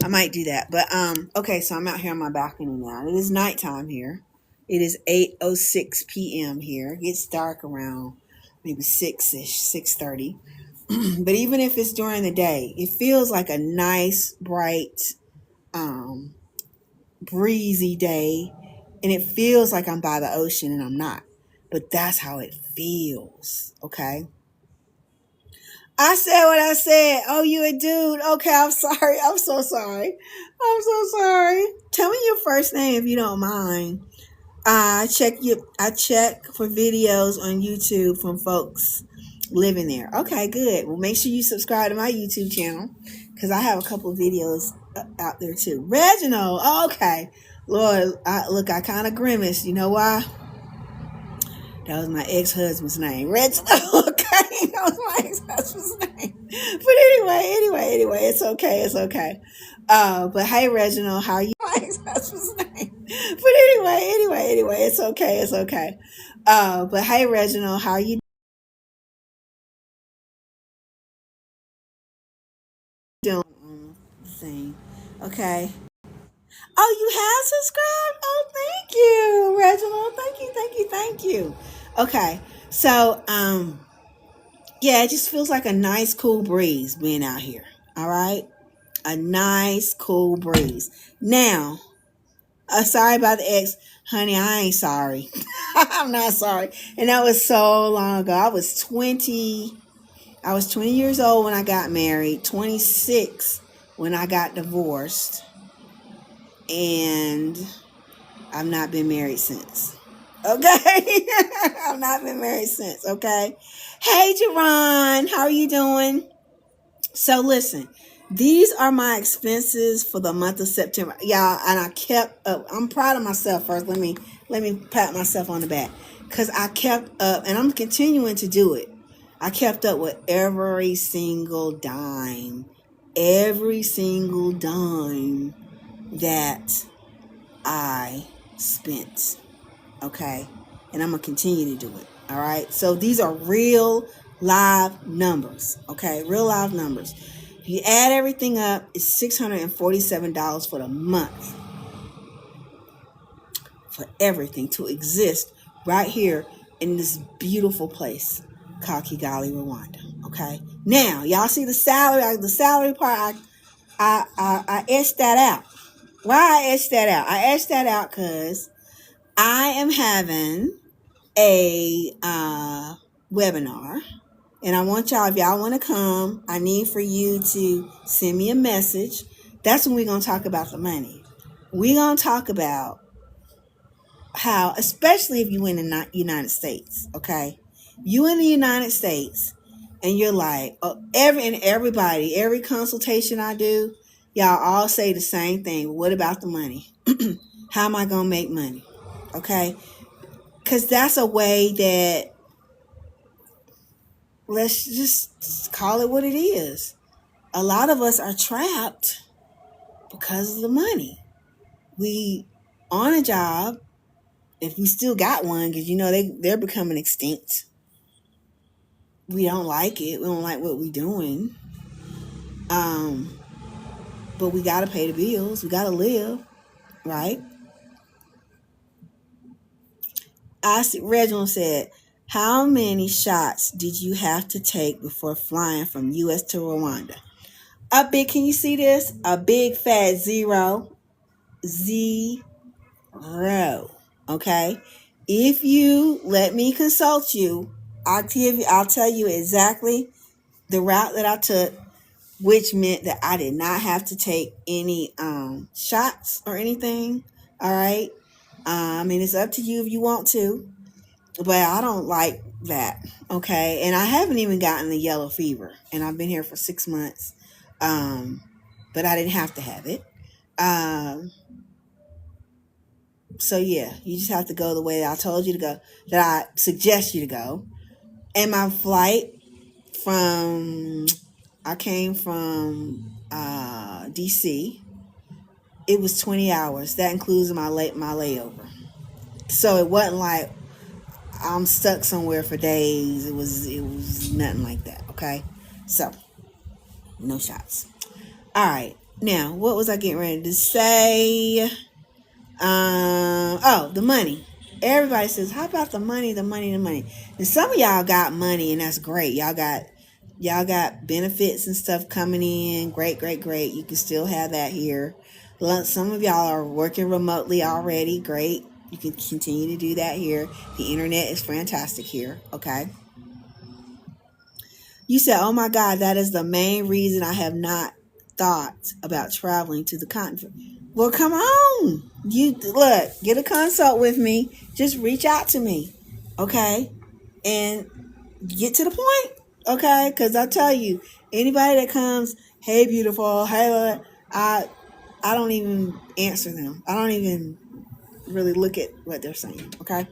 I might do that. But okay, so I'm out here on my balcony now. It is nighttime here. It is 8:06 p.m. here. It gets dark around maybe 6-ish, 6:30. But even if it's during the day, it feels like a nice, bright, breezy day. And it feels like I'm by the ocean and I'm not. But that's how it feels. Okay. I said what I said. Oh, you a dude. Okay, I'm sorry. I'm so sorry. I'm so sorry. Tell me your first name if you don't mind. I check for videos on YouTube from folks living there. Okay, good. Well, make sure you subscribe to my YouTube channel because I have a couple of videos out there too. Reginald. Okay. Lord, I kind of grimaced. You know why? That was my ex-husband's name. Reginald. Okay. That was my ex-husband's name. But anyway, it's okay. But hey, Reginald, how are you? My ex-husband's name. But anyway, it's okay. But hey, Reginald, how are you doing? Thing. Okay. Oh, you have subscribed? Oh, thank you, Reginald. Thank you. Okay. So, yeah, it just feels like a nice, cool breeze being out here. All right. A nice, cool breeze. Now, sorry about the ex. Honey, I ain't sorry. I'm not sorry. And that was so long ago. I was 20 years old when I got married, 26 when I got divorced, and I've not been married since. Okay? I've not been married since, okay? Hey, Jerron, how are you doing? So listen, these are my expenses for the month of September. Y'all, and I kept up. I'm proud of myself first. Let me pat myself on the back. Because I kept up, and I'm continuing to do it. I kept up with every single dime that I spent. Okay? And I'm going to continue to do it. All right? So these are real live numbers. Okay? Real live numbers. If you add everything up, it's $647 for the month. For everything to exist right here in this beautiful place called Kigali, Rwanda. Okay? Now, y'all see the salary? The salary part, I etched that out. Why I etched that out? I etched that out because I am having a webinar, and I want y'all, if y'all want to come, I need for you to send me a message. That's when we're going to talk about the money. We're going to talk about how, especially if you in the United States, okay? You in the United States, And you're like, oh, every consultation I do, y'all all say the same thing. What about the money? How am I going to make money? Okay. Because that's a way that, let's just call it what it is. A lot of us are trapped because of the money. We on a job, if we still got one, because they're becoming extinct. We don't like it. We don't like what we're doing. But we got to pay the bills. We got to live, right? Reginald said, how many shots did you have to take before flying from U.S. to Rwanda? Can you see this? A big fat zero. Zero. Okay? If you let me consult you, I'll tell you exactly the route that I took, which meant that I did not have to take any shots or anything. All right? It's up to you if you want to. But I don't like that. Okay. And I haven't even gotten the yellow fever. And I've been here for 6 months. But I didn't have to have it. So yeah, you just have to go the way that I told you to go, that I suggest you to go. And my flight I came from DC. It was 20 hours. That includes my layover. So it wasn't like I'm stuck somewhere for days. It was nothing like that. Okay. So no shots. All right. Now, what was I getting ready to say? The money. Everybody says, how about the money, the money, the money? And some of y'all got money, and that's great. Y'all got benefits and stuff coming in. Great, great, great. You can still have that here. Some of y'all are working remotely already. Great. You can continue to do that here. The internet is fantastic here. Okay. You said, oh my God, that is the main reason I have not thought about traveling to the continent. Well, come on. Get a consult with me. Just reach out to me. Okay. And get to the point. Okay. Because I tell you, anybody that comes, hey, beautiful, hey, I don't even answer them. I don't even really look at what they're saying. Okay.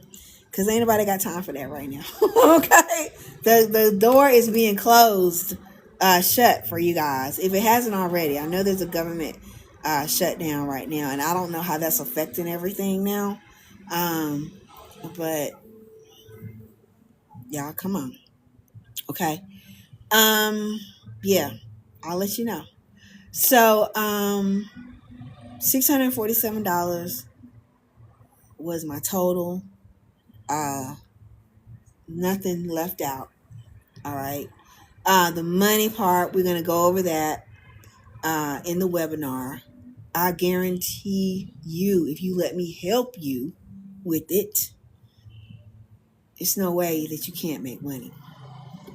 Because ain't nobody got time for that right now. Okay. The door is being closed, shut for you guys. If it hasn't already, I know there's a government shutdown right now, and I don't know how that's affecting everything now. But y'all, come on. Okay. Yeah, I'll let you know. So, $647 was my total. Nothing left out. All right. The money part, we're going to go over that in the webinar. I guarantee you, if you let me help you with it, it's no way that you can't make money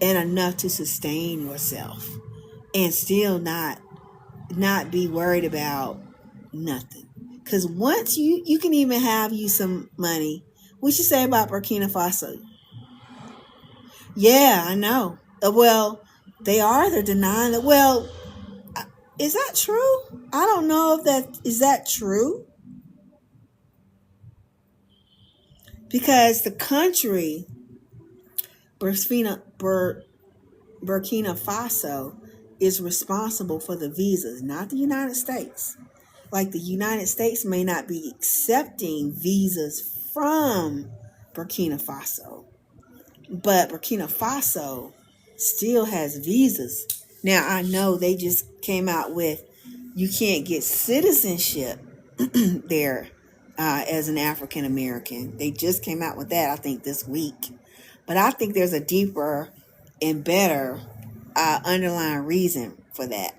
and enough to sustain yourself and still not be worried about nothing. Because once you can even have you some money. What you say about Burkina Faso? Yeah, I know. Well, they're denying it. Well, is that true? I don't know is that true? Because the country, Burkina Faso, is responsible for the visas, not the United States. Like the United States may not be accepting visas from Burkina Faso, but Burkina Faso still has visas. Now, I know they just came out with you can't get citizenship there as an African American. They just came out with that, I think, this week. But I think there's a deeper and better underlying reason for that.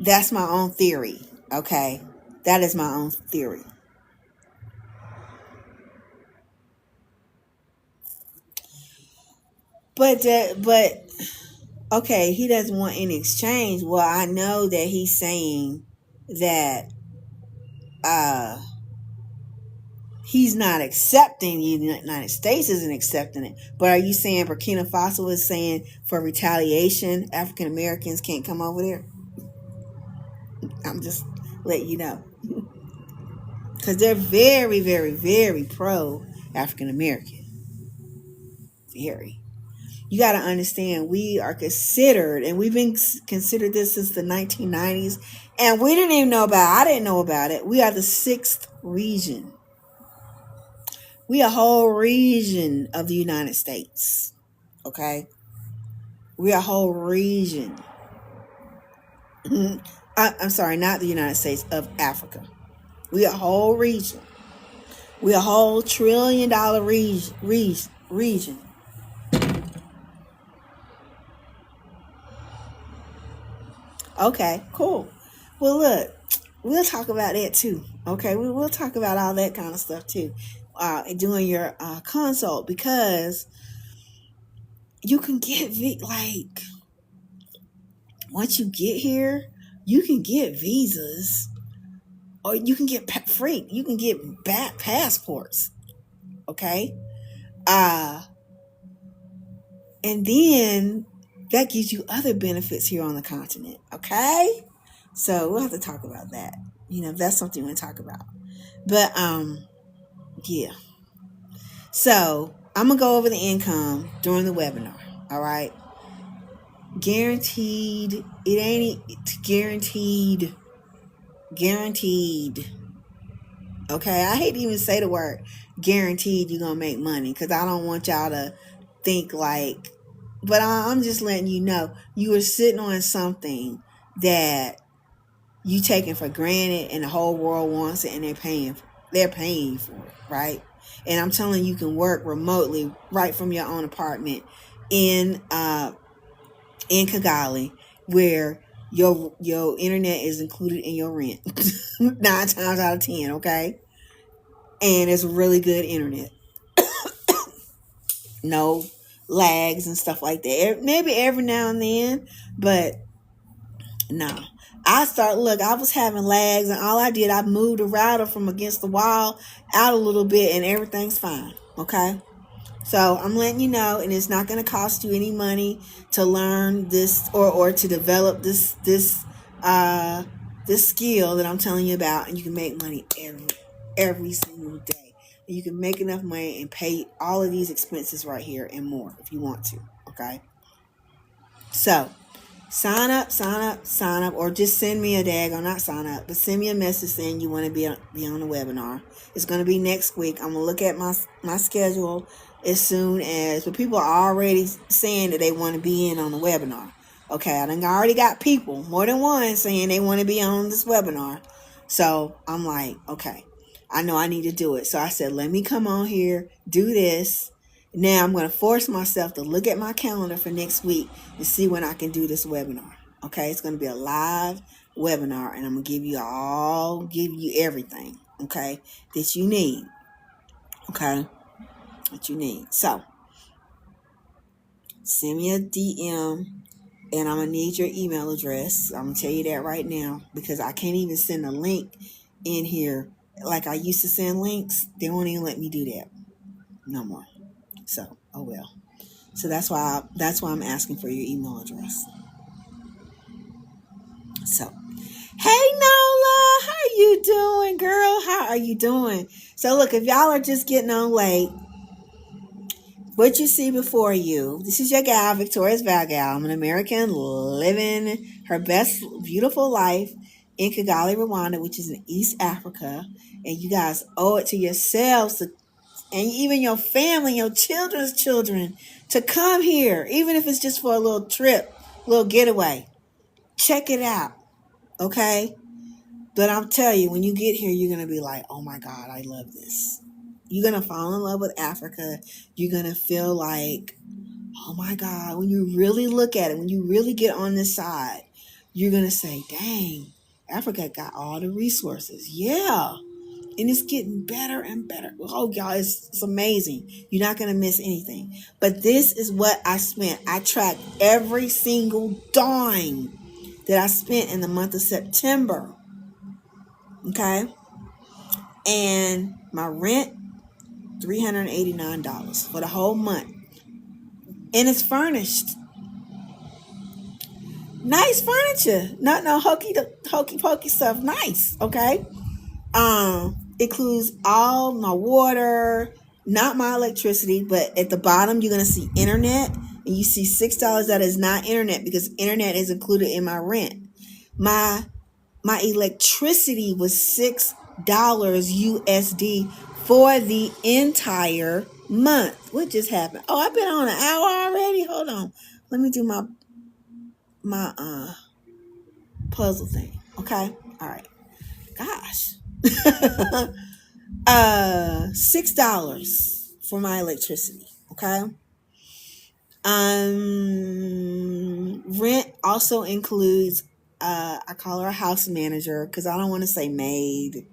That's my own theory. Okay, that is my own theory. But okay, he doesn't want any exchange. Well, I know that he's saying that he's not accepting, the United States isn't accepting it. But are you saying Burkina Faso is saying for retaliation, African Americans can't come over there? I'm just letting you know. Because they're very, very, very pro African American. Very. You got to understand, we are considered, and we've been considered this since the 1990s, and we didn't even know about it. I didn't know about it. We are the 6th region. We a whole region of the United States. Okay? We a whole region. I'm sorry, not the United States, of Africa. We a whole region. We a whole $1 trillion region. Okay, cool. Well, look, we'll talk about that too. Okay, we'll talk about all that kind of stuff too during your consult, because you can get like, once you get here, you can get visas, or you can get free. You can get back passports. Okay, and then that gives you other benefits here on the continent. Okay, so we'll have to talk about that. That's something we'll talk about. But yeah. So I'm gonna go over the income during the webinar. All right. Guaranteed. It's guaranteed. Guaranteed. Okay. I hate to even say the word guaranteed you're gonna make money, because I don't want y'all to think like, but I'm just letting you know, you are sitting on something that you taking for granted, and the whole world wants it, and they're paying you for it, right? And I'm telling you, can work remotely right from your own apartment in Kigali, where your internet is included in your rent 9 times out of 10. Okay, and it's really good internet, no lags and stuff like that. Maybe every now and then, but no. I was having lags, and all I did, I moved the router from against the wall out a little bit, and everything's fine. Okay? So I'm letting you know, and it's not going to cost you any money to learn this or to develop this skill that I'm telling you about, and you can make money every single day. And you can make enough money and pay all of these expenses right here and more if you want to. Okay? So sign up, or just send me not sign up, but send me a message saying you want to be on the webinar. It's going to be next week. I'm going to look at my schedule as soon as, but people are already saying that they want to be in on the webinar. Okay, I already got people, more than one, saying they want to be on this webinar. So I'm like, okay, I know I need to do it. So I said, let me come on here, do this. Now I'm going to force myself to look at my calendar for next week and see when I can do this webinar. Okay, it's going to be a live webinar, and I'm going to give you everything, okay, that you need. Okay, that you need. So send me a DM, and I'm going to need your email address. I'm going to tell you that right now, because I can't even send a link in here like I used to send links. They won't even let me do that no more. So, oh well. So that's why I'm asking for your email address. So, hey Nola, how are you doing, girl? How are you doing? So look, if y'all are just getting on late, what you see before you, this is your gal, Victoria's Val Gal. I'm an American living her best beautiful life in Kigali, Rwanda, which is in East Africa. And you guys owe it to yourselves and even your family, your children's children, to come here, even if it's just for a little trip, little getaway. Check it out, okay? But I'll tell you, when you get here, you're going to be like, oh my God, I love this. You're going to fall in love with Africa. You're going to feel like, oh my God, when you really look at it, when you really get on this side, you're going to say, dang, Africa got all the resources. Yeah. And it's getting better and better. Oh, y'all, it's amazing. You're not going to miss anything. But this is what I spent. I tracked every single dime that I spent in the month of September. Okay? And my rent, $389 for the whole month. And it's furnished. Nice furniture. Not no hokey pokey stuff. Nice. Okay. Includes all my water, not my electricity, but at the bottom you're gonna see internet, and you see $6 that is not internet because internet is included in my rent. My electricity was $6 USD for the entire month. What just happened? Oh, I've been on an hour already. Hold on. Let me do my puzzle thing. Okay. All right. Gosh. $6 for my electricity. Okay. Rent also includes I call her a house manager because I don't want to say maid.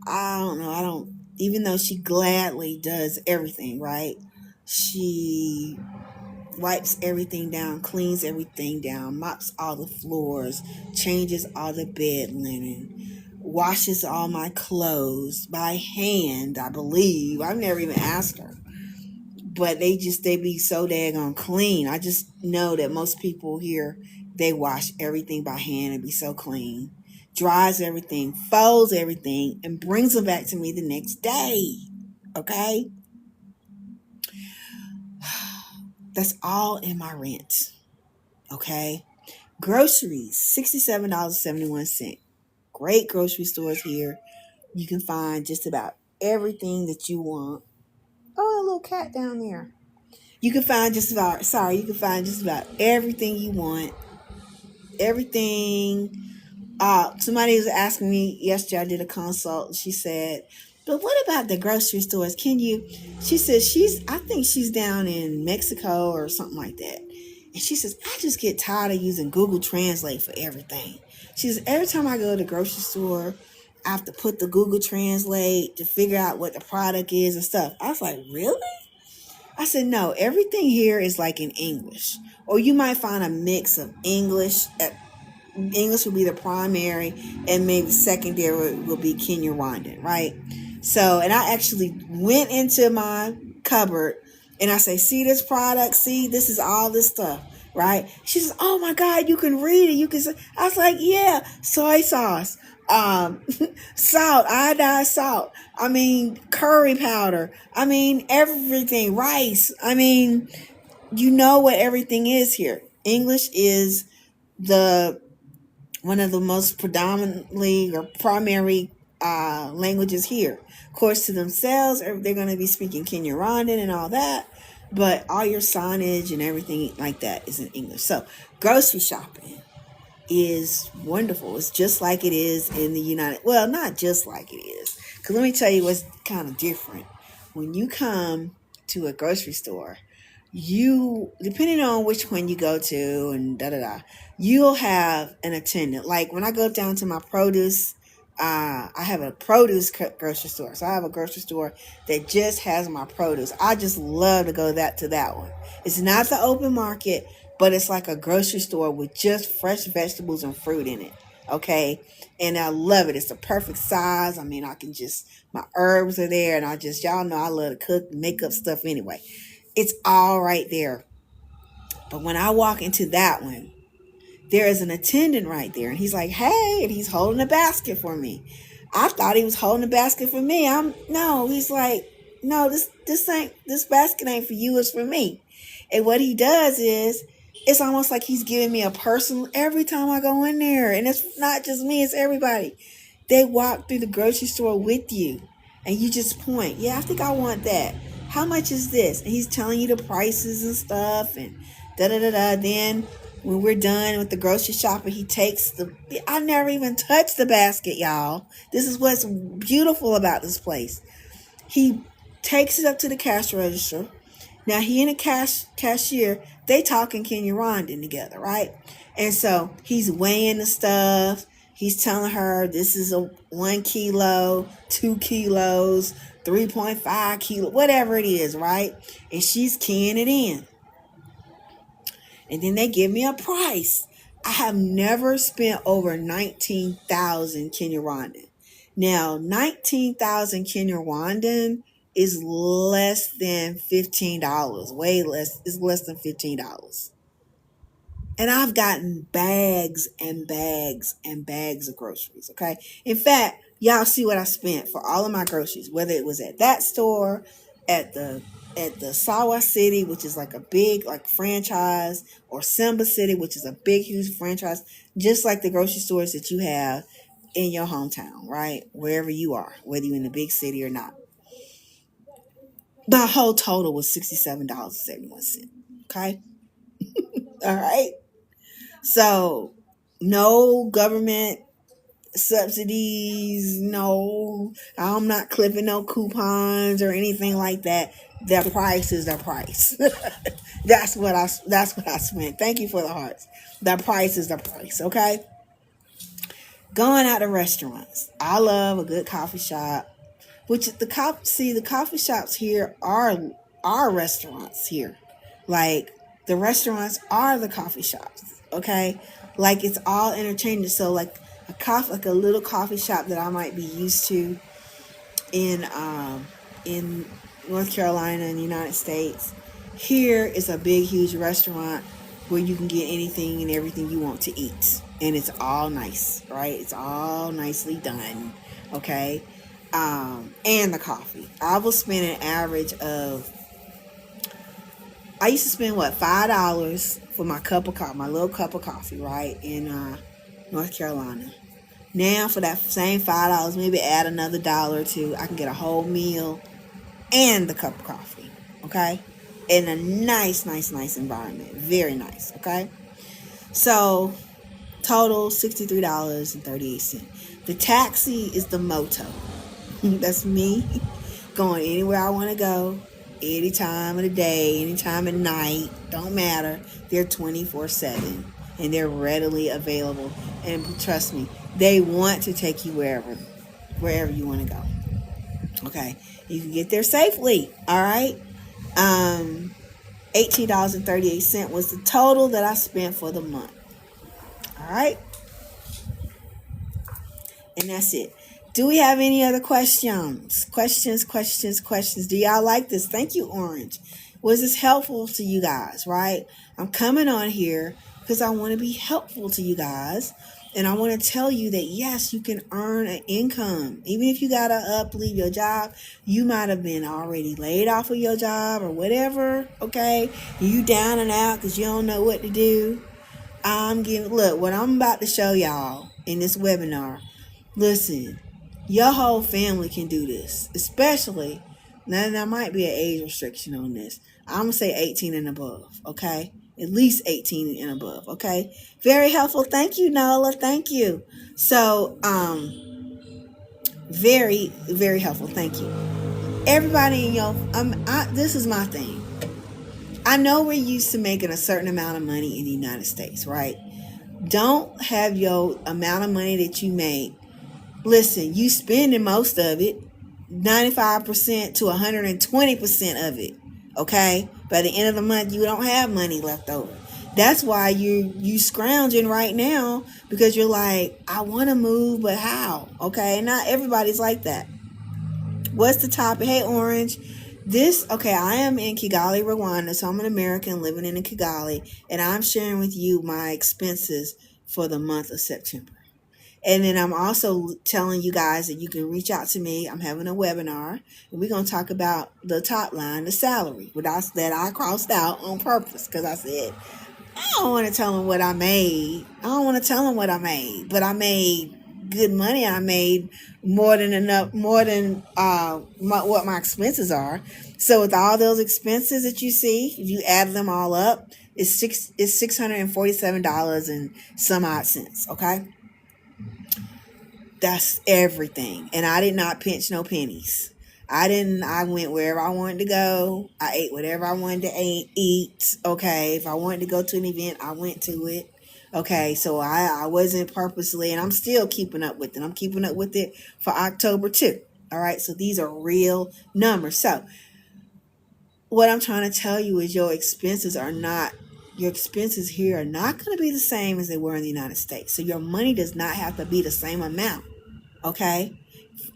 I don't know. I don't, even though she gladly does everything, right? She wipes everything down, cleans everything down, mops all the floors, changes all the bed linen, washes all my clothes by hand, I believe. I've never even asked her. But they be so daggone clean. I just know that most people here, they wash everything by hand and be so clean. Dries everything, folds everything, and brings them back to me the next day. Okay? That's all in my rent. Okay? Groceries, $67.71. Great grocery stores here. You can find just about everything that you want. Oh, a little cat down there. You can find just about everything you want. Everything. Somebody was asking me yesterday, I did a consult, and she said, but what about the grocery stores? She says I think she's down in Mexico or something like that. And she says, I just get tired of using Google Translate for everything. She says, every time I go to the grocery store, I have to put the Google Translate to figure out what the product is and stuff. I was like, really? I said, no, everything here is like in English. Or you might find a mix of English. English will be the primary, and maybe secondary will be Kinyarwandan, right? So, and I actually went into my cupboard and I say, see this product? See, this is all this stuff, right? She says, oh my God, you can read it. You can. I was like, yeah, soy sauce, salt, iodized salt. I mean, curry powder. I mean, everything, rice. I mean, you know what everything is here. English is one of the most predominantly or primary languages here. Of course, to themselves, they're going to be speaking Kinyarwandan and all that, but all your signage and everything like that is in English. So, grocery shopping is wonderful. It's just like it is in the well, not just like it is. Because let me tell you what's kind of different. When you come to a grocery store, depending on which one you go to and you'll have an attendant. Like when I go down to my produce, I have a produce grocery store. So I have a grocery store that just has my produce. I just love to go to that one. It's not the open market, but it's like a grocery store with just fresh vegetables and fruit in it. Okay. And I love it. It's the perfect size. I mean, my herbs are there, and y'all know I love to cook and make up stuff anyway. It's all right there. But when I walk into that one, there is an attendant right there, and he's like, hey, and he's holding a basket for me. I thought he was holding a basket for me. He's like, no, this basket ain't for you, it's for me. And what he does is, it's almost like he's giving me a personal every time I go in there. And it's not just me, it's everybody. They walk through the grocery store with you, and you just point, yeah, I think I want that. How much is this? And he's telling you the prices and stuff, and da-da-da-da. Then when we're done with the grocery shopping, I never even touched the basket, y'all. This is what's beautiful about this place. He takes it up to the cash register. Now, he and the cashier, they talking Kinyarwandan together, right? And so he's weighing the stuff. He's telling her this is a 1 kilo, 2 kilos, 3.5 kilo, whatever it is, right? And she's keying it in. And then they give me a price. I have never spent over 19,000 Kinyarwandan. Now, 19,000 Kenya Rwandan is less than $15. Way less. It's less than $15. And I've gotten bags and bags and bags of groceries. Okay. In fact, y'all see what I spent for all of my groceries, whether it was at that store, at the Sawa City, which is like a big like franchise, or Simba City, which is a big huge franchise, just like the grocery stores that you have in your hometown, right? Wherever you are, whether you're in the big city or not. My whole total was $67.71. Okay. All right. So no government subsidies, no, I'm not clipping no coupons or anything like that. The price is the price. That's what I spent. Thank you for the hearts. The price is the price, okay? Going out to restaurants. I love a good coffee shop. Which the coffee shops here are restaurants here. Like the restaurants are the coffee shops. Okay, like it's all interchangeable. So like a little coffee shop that I might be used to in North Carolina in the United States. Here is a big huge restaurant where you can get anything and everything you want to eat, and it's all nice, right? It's all nicely done. Okay. And the coffee. I will spend an average of, I used to spend what, $5 for my cup of coffee, my little cup of coffee, right, in North Carolina. Now for that same $5, maybe add another dollar or two, I can get a whole meal and the cup of coffee, okay, in a nice environment, very nice, okay. So total $63.38. The taxi is the moto. That's me going anywhere I want to go, any time of the day, any time of night, don't matter. They're 24/7 and they're readily available. And trust me, they want to take you wherever you want to go. Okay, you can get there safely. All right. $18.38 was the total that I spent for the month. All right. And that's it. Do we have any other questions? Questions. Do y'all like this? Thank you, Orange. Was this helpful to you guys, right? I'm coming on here because I want to be helpful to you guys. And I want to tell you that, yes, you can earn an income. Even if you got to leave your job, you might have been already laid off of your job or whatever, okay? You down and out because you don't know what to do. Look, what I'm about to show y'all in this webinar, listen, your whole family can do this, especially, now there might be an age restriction on this. I'm going to say 18 and above, okay? At least 18 and above, okay? Very helpful. Thank you, Nola. Thank you. So, very, very helpful. Thank you. Everybody in this is my thing. I know we're used to making a certain amount of money in the United States, right? Don't have your amount of money that you make. Listen, you spending most of it, 95% to 120% of it, okay? By the end of the month, you don't have money left over. That's why you scrounging right now, because you're like, I want to move, but how? Okay, not everybody's like that. What's the topic? Hey, Orange. I am in Kigali, Rwanda, so I'm an American living in Kigali, and I'm sharing with you my expenses for the month of September. And then I'm also telling you guys that you can reach out to me. I'm having a webinar, and we're going to talk about the top line, the salary, that I crossed out on purpose, because I said, I don't want to tell them what I made. But I made good money. I made more than enough, more than what my expenses are. So with all those expenses that you see, if you add them all up, it's $647 and some odd cents. Okay. That's everything. And I did not pinch no pennies. I went wherever I wanted to go. I ate whatever I wanted to eat. Okay. If I wanted to go to an event, I went to it. Okay. So I wasn't purposely, and I'm still keeping up with it. I'm keeping up with it for October too. All right. So these are real numbers. So what I'm trying to tell you is your expenses here are not going to be the same as they were in the United States. So your money does not have to be the same amount. Okay.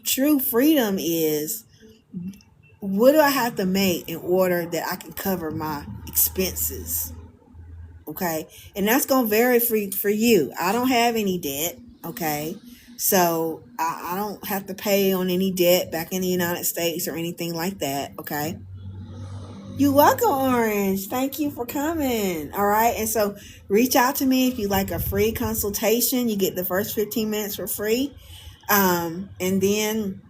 True freedom is, what do I have to make in order that I can cover my expenses? Okay. And that's going to vary for you. I don't have any debt. Okay. So I don't have to pay on any debt back in the United States or anything like that. Okay. You're welcome, Orange. Thank you for coming. All right. And so reach out to me if you like a free consultation. You get the first 15 minutes for free. And then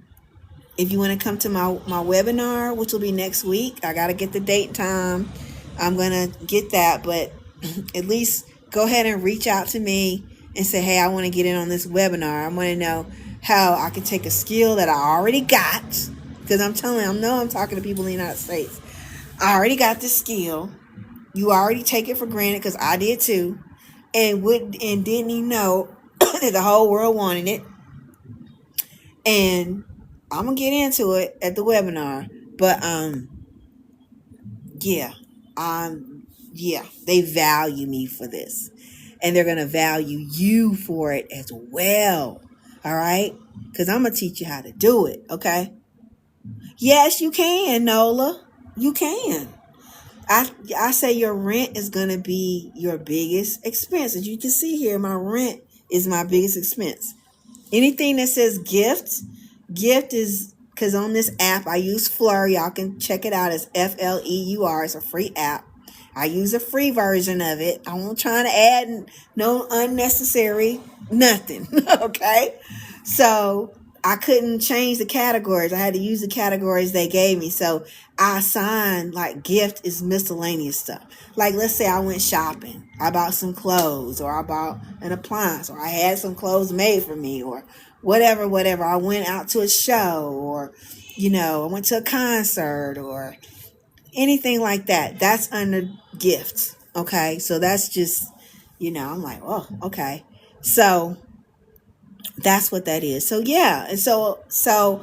if you want to come to my webinar, which will be next week, I got to get the date and time. I'm going to get that. But at least go ahead and reach out to me and say, hey, I want to get in on this webinar. I want to know how I can take a skill that I already got. Because I'm telling you, I know I'm talking to people in the United States. I already got this skill. You already take it for granted, because I did too. And didn't even know that the whole world wanted it. And I'm gonna get into it at the webinar. But they value me for this. And they're gonna value you for it as well. All right? Because I'm gonna teach you how to do it, okay? Yes, you can, Nola. You can. I say your rent is going to be your biggest expense. As you can see here, my rent is my biggest expense. Anything that says gift is, because on this app I use Fleur. Y'all can check it out as FLEUR. It's a free app. I use a free version of it. I won't try to add no unnecessary nothing. Okay? So I couldn't change the categories. I had to use the categories they gave me. So I assigned, like, gift is miscellaneous stuff. Like, let's say I went shopping. I bought some clothes, or I bought an appliance, or I had some clothes made for me, or whatever. I went out to a show, or, I went to a concert, or anything like that. That's under gifts. Okay. So that's just, I'm like, oh, okay. So that's what that is. So yeah. And so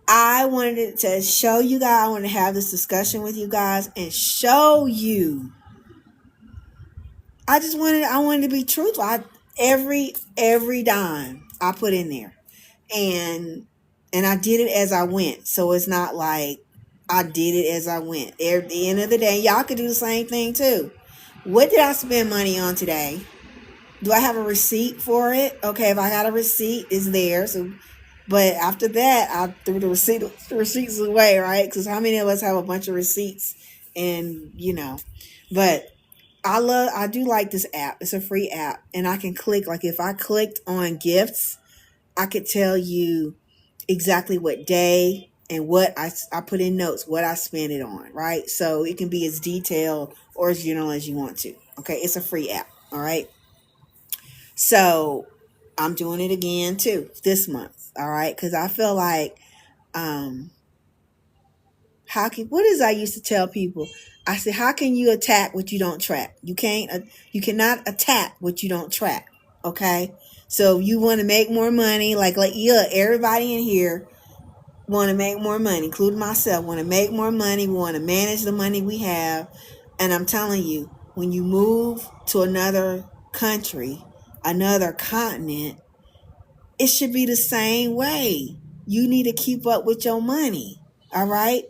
I wanted to show you guys, I wanted to have this discussion with you guys and show you. I wanted to be truthful. Every dime I put in there, and I did it as I went. So it's not like I did it as I went. At the end of the day, y'all could do the same thing too. What did I spend money on today? Do I have a receipt for it? Okay, if I got a receipt, it's there. So, but after that, I threw the receipts away, right? Because how many of us have a bunch of receipts? And but I do like this app. It's a free app, and I can click. Like, if I clicked on gifts, I could tell you exactly what day and what I put in notes, what I spent it on, right? So it can be as detailed or as general as you want to. Okay, it's a free app. All right. So I'm doing it again too this month. All right, because I feel like what is I used to tell people? I said, how can you attack what you don't track? You cannot attack what you don't track. Okay. So if you want to make more money, like everybody in here want to make more money, including myself, want to make more money. We want to manage the money we have. And I'm telling you, when you move to another country, another continent, it should be the same way. You need to keep up with your money. All right.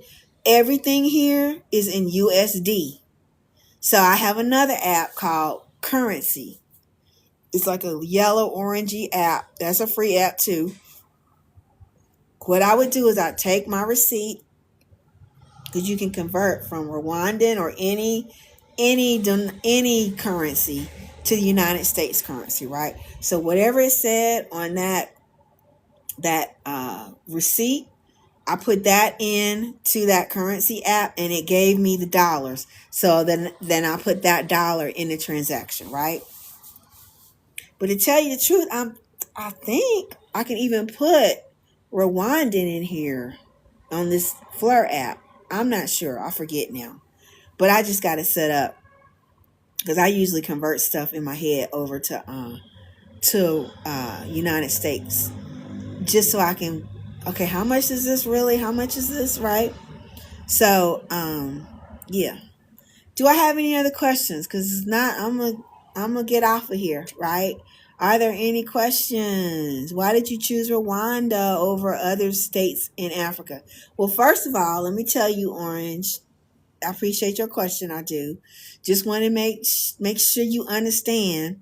Everything here is in USD. So I have another app called Currency. It's like a yellow orangey app. That's a free app too. What I would do is I'd take my receipt, because you can convert from Rwandan or any currency to the United States currency, right? So whatever it said on that receipt, I put that in to that currency app, and it gave me the dollars. So then I put that dollar in the transaction, right? But to tell you the truth, I think I can even put Rwandan in here on this Fleur app. I'm not sure. I forget now. But I just got it set up, because I usually convert stuff in my head over to United States, just so I can, okay, how much is this really? How much is this, right? So, yeah. Do I have any other questions? Because if not, I'm gonna get off of here, right? Are there any questions? Why did you choose Rwanda over other states in Africa? Well, first of all, let me tell you, Orange, I appreciate your question. I do. Just want to make sure you understand,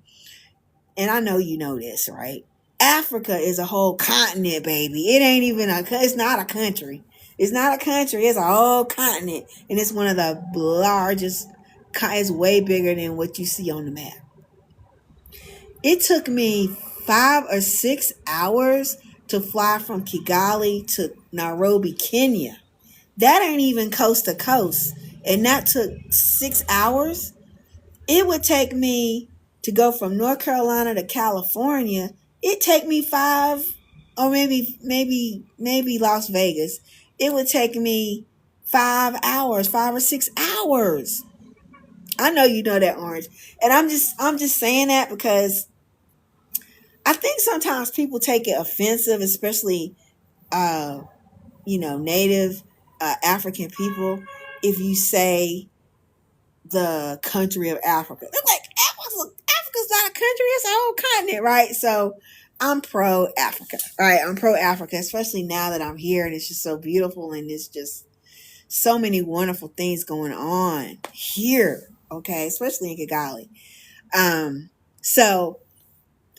and I know you know this, right? Africa is a whole continent, baby. It ain't even it's not a country. It's not a country. It's a whole continent, and it's one of the largest. It's way bigger than what you see on the map. It took me 5 or 6 hours to fly from Kigali to Nairobi, Kenya. That ain't even coast to coast. And that took 6 hours. It would take me to go from North Carolina to California. It take me 5, or maybe Las Vegas. It would take me 5 hours, 5 or 6 hours. I know you know that, Orange. And I'm just saying that because I think sometimes people take it offensive, especially native African people, if you say the country of Africa. They're like, Africa's not a country, it's a whole continent, right? So I'm pro Africa. All right, I'm pro Africa, especially now that I'm here and it's just so beautiful and it's just so many wonderful things going on here, okay, especially in Kigali. So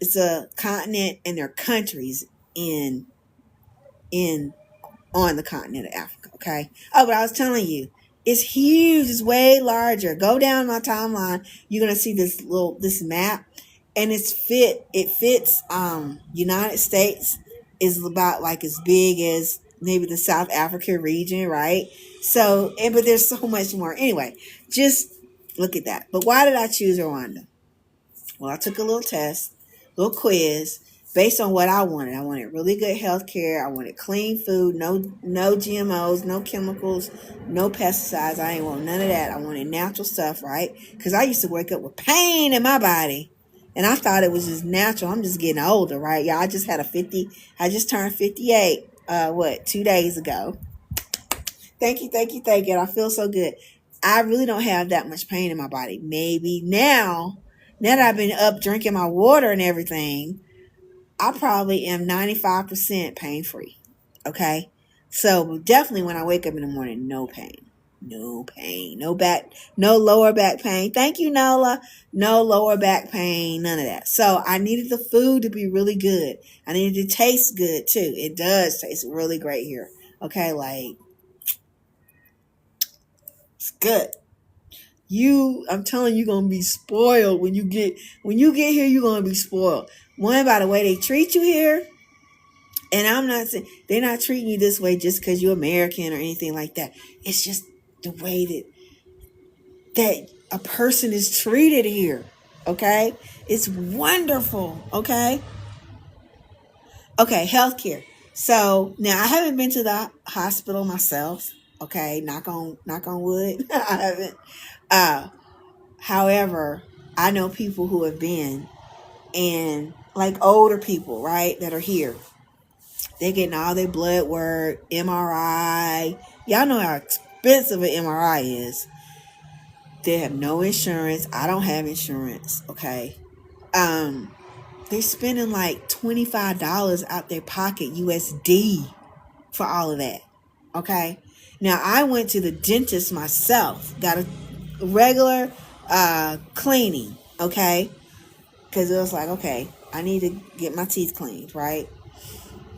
it's a continent and there are countries in on the continent of Africa, okay? Oh, but I was telling you, it's huge. It's way larger. Go down my timeline. You're gonna see this map, and it fits. United States is about like as big as maybe the South Africa region, right? So, but there's so much more. Anyway, just look at that. But why did I choose Rwanda? Well, I took a little test, little quiz, based on what I wanted. I wanted really good health care. I wanted clean food, no GMOs, no chemicals, no pesticides. I ain't want none of that. I wanted natural stuff, right? Because I used to wake up with pain in my body. And I thought it was just natural. I'm just getting older, right? Yeah, I just just turned 58, 2 days ago. Thank you. And I feel so good. I really don't have that much pain in my body. Maybe now that I've been up drinking my water and everything, I probably am 95% pain free. Okay. So definitely when I wake up in the morning, no pain, no lower back pain. Thank you, Nola. No lower back pain, none of that. So I needed the food to be really good. I needed to taste good too. It does taste really great here. Okay. Like, it's good. I'm telling you, you're gonna be spoiled when you get here. You're gonna be spoiled. One, by the way they treat you here, and I'm not saying they're not treating you this way just because you're American or anything like that. It's just the way that a person is treated here. Okay, it's wonderful. Okay, healthcare. So now I haven't been to the hospital myself. Okay, knock on wood. I haven't. However, I know people who have been, and like older people, right, that are here. They're getting all their blood work, MRI. Y'all know how expensive an MRI is. They have no insurance. I don't have insurance, okay? They're spending like $25 out their pocket USD for all of that, okay? Now, I went to the dentist myself, got a regular cleaning, okay? Because it was like, okay, I need to get my teeth cleaned, right?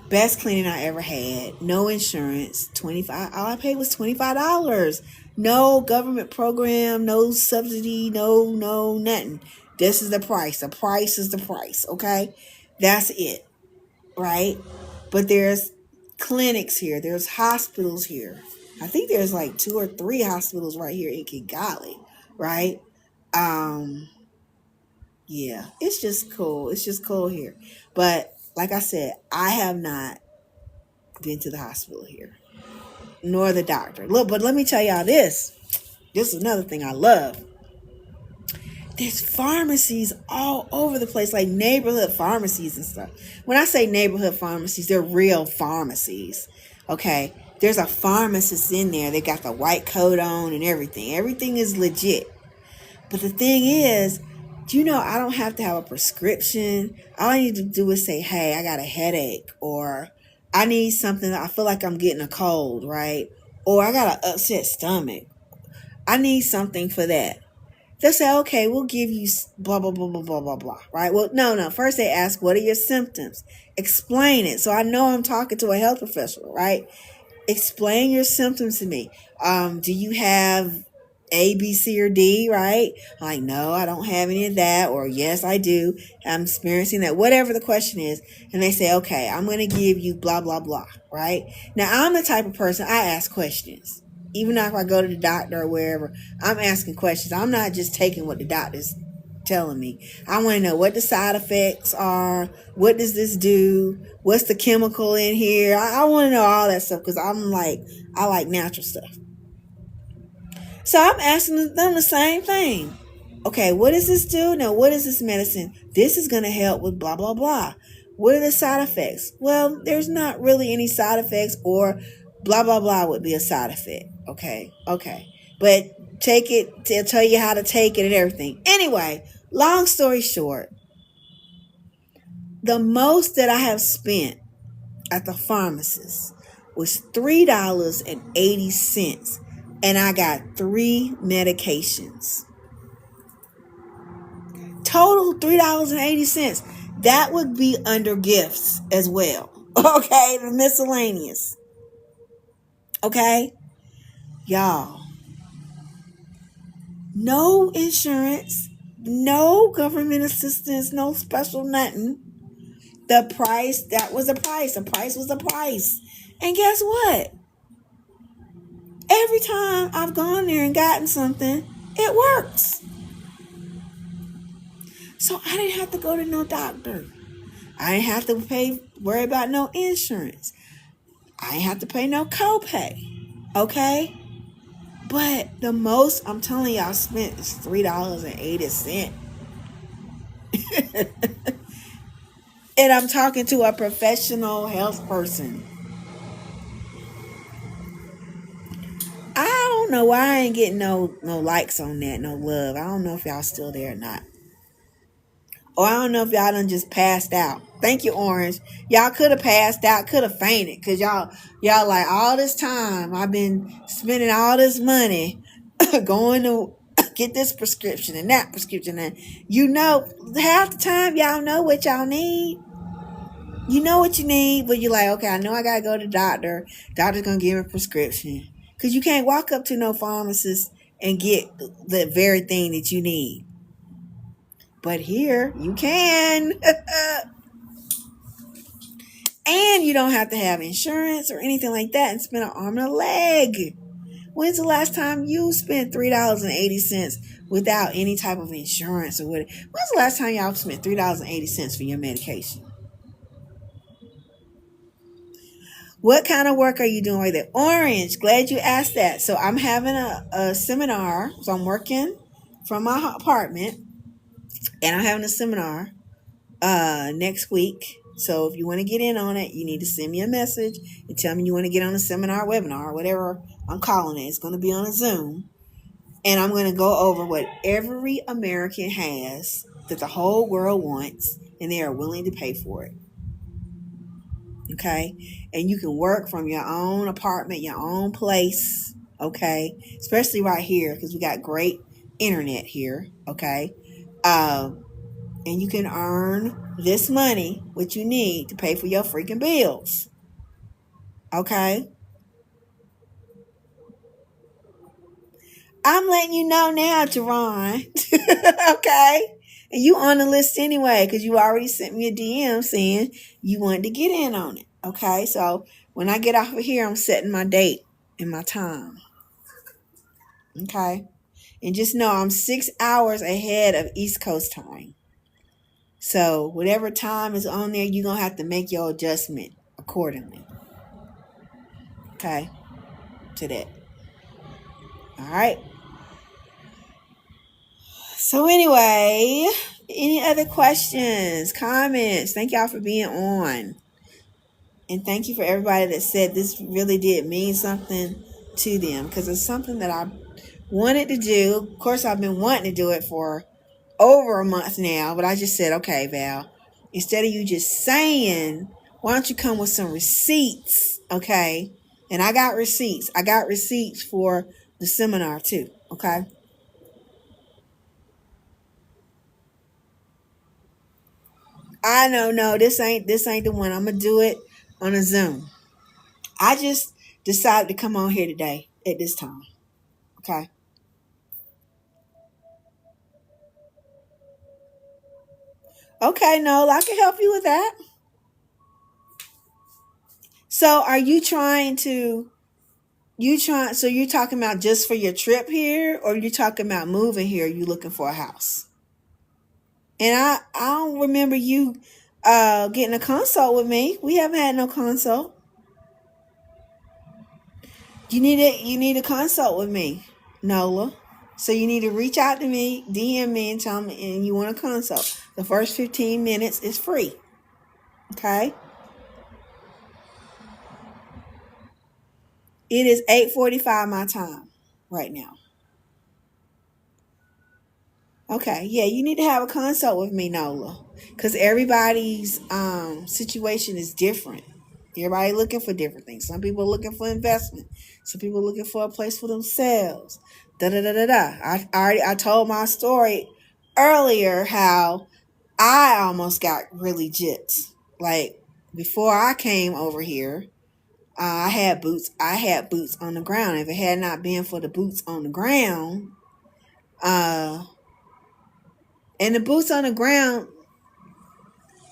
Best cleaning I ever had. No insurance. All I paid was $25. No government program, no subsidy, no nothing. This is the price. The price is the price, okay? That's it, right? But there's clinics here. There's hospitals here. I think there's like 2 or 3 hospitals right here in Kigali, right? Yeah, it's just cool. It's just cool here. But like I said, I have not been to the hospital here, nor the doctor. Look, but let me tell y'all this. This is another thing I love. There's pharmacies all over the place, like neighborhood pharmacies and stuff. When I say neighborhood pharmacies, they're real pharmacies. Okay, there's a pharmacist in there. They got the white coat on and everything. Everything is legit. But the thing is, Do you know I don't have to have a prescription? All I need to do is say, hey, I got a headache, or I need something. I feel like I'm getting a cold, right? Or I got an upset stomach. I need something for that. They'll say, okay, we'll give you blah, blah, blah, blah, blah, blah, blah, right? Well, no. First they ask, what are your symptoms? Explain it. So I know I'm talking to a health professional, right? Explain your symptoms to me. Do you have A, B, C, or D, right? I'm like, no, I don't have any of that. Or yes, I do. I'm experiencing that, whatever the question is. And they say, okay, I'm going to give you blah, blah, blah, right? Now, I'm the type of person, I ask questions. Even if I go to the doctor or wherever, I'm asking questions. I'm not just taking what the doctor's telling me. I want to know what the side effects are. What does this do? What's the chemical in here? I want to know all that stuff because I like natural stuff. So I'm asking them the same thing. Okay, what does this do? Now, what is this medicine? This is going to help with blah, blah, blah. What are the side effects? Well, there's not really any side effects, or blah, blah, blah would be a side effect. Okay. But take it, they'll tell you how to take it and everything. Anyway, long story short, the most that I have spent at the pharmacist was $3.80, and I got 3 medications. Total $3.80. That would be under gifts as well. Okay, the miscellaneous. Okay, y'all. No insurance, no government assistance, no special nothing. The price, that was a price. The price was a price. And guess what? Every time I've gone there and gotten something, it works. So I didn't have to go to no doctor. I didn't have to worry about no insurance. I didn't have to pay no copay. Okay? But the most I'm telling y'all spent is $3.80. And I'm talking to a professional health person. I don't know why I ain't getting no likes on that, no love. I don't know if y'all still there or not. Or I don't know if y'all done just passed out. Thank you, Orange. Y'all could have passed out, could have fainted. Because y'all like, all this time I've been spending all this money going to get this prescription and that prescription. And half the time y'all know what y'all need. You know what you need, but you're like, okay, I know I got to go to the doctor. Doctor's going to give me a prescription. Because you can't walk up to no pharmacist and get the very thing that you need. But here, you can. And you don't have to have insurance or anything like that and spend an arm and a leg. When's the last time you spent $3.80 without any type of insurance or whatever? When's the last time y'all spent $3.80 for your medication? What kind of work are you doing right there? Orange, glad you asked that. So I'm having a seminar. So I'm working from my apartment, and I'm having a seminar next week. So if you want to get in on it, you need to send me a message and tell me you want to get on a seminar, webinar, whatever I'm calling it. It's going to be on a Zoom. And I'm going to go over what every American has that the whole world wants, and they are willing to pay for it. Okay? And you can work from your own apartment, your own place. Okay? Especially right here, because we got great internet here. Okay? And you can earn this money, what you need to pay for your freaking bills. Okay? I'm letting you know now, Jerron. Okay? And you on the list anyway, because you already sent me a DM saying you wanted to get in on it. Okay? So when I get off of here, I'm setting my date and my time. Okay? And just know I'm 6 hours ahead of East Coast time. So whatever time is on there, you're going to have to make your adjustment accordingly. Okay? To that. All right? So anyway, any other questions, comments? Thank y'all for being on. And thank you for everybody that said this really did mean something to them, because it's something that I wanted to do. Of course, I've been wanting to do it for over a month now, but I just said, okay, Val, instead of you just saying, why don't you come with some receipts? Okay. And I got receipts. I got receipts for the seminar too. Okay. I know, no, this ain't the one. I'm gonna do it on a Zoom. I just decided to come on here today at this time. Okay. Okay, no, I can help you with that. So are you trying to so you're talking about just for your trip here, or you talking about moving here, you looking for a house? And I don't remember you getting a consult with me. We haven't had no consult. You need a consult with me, Nola. So you need to reach out to me, DM me, and tell me and you want a consult. The first 15 minutes is free. Okay? It is 8:45 my time right now. Okay, yeah, you need to have a consult with me, Nola, because everybody's situation is different. Everybody looking for different things. Some people are looking for investment. Some people are looking for a place for themselves. Da da da da da. I told my story earlier how I almost got really gypped. Like before I came over here, I had boots. I had boots on the ground. If it had not been for the boots on the ground, uh, and the boots on the ground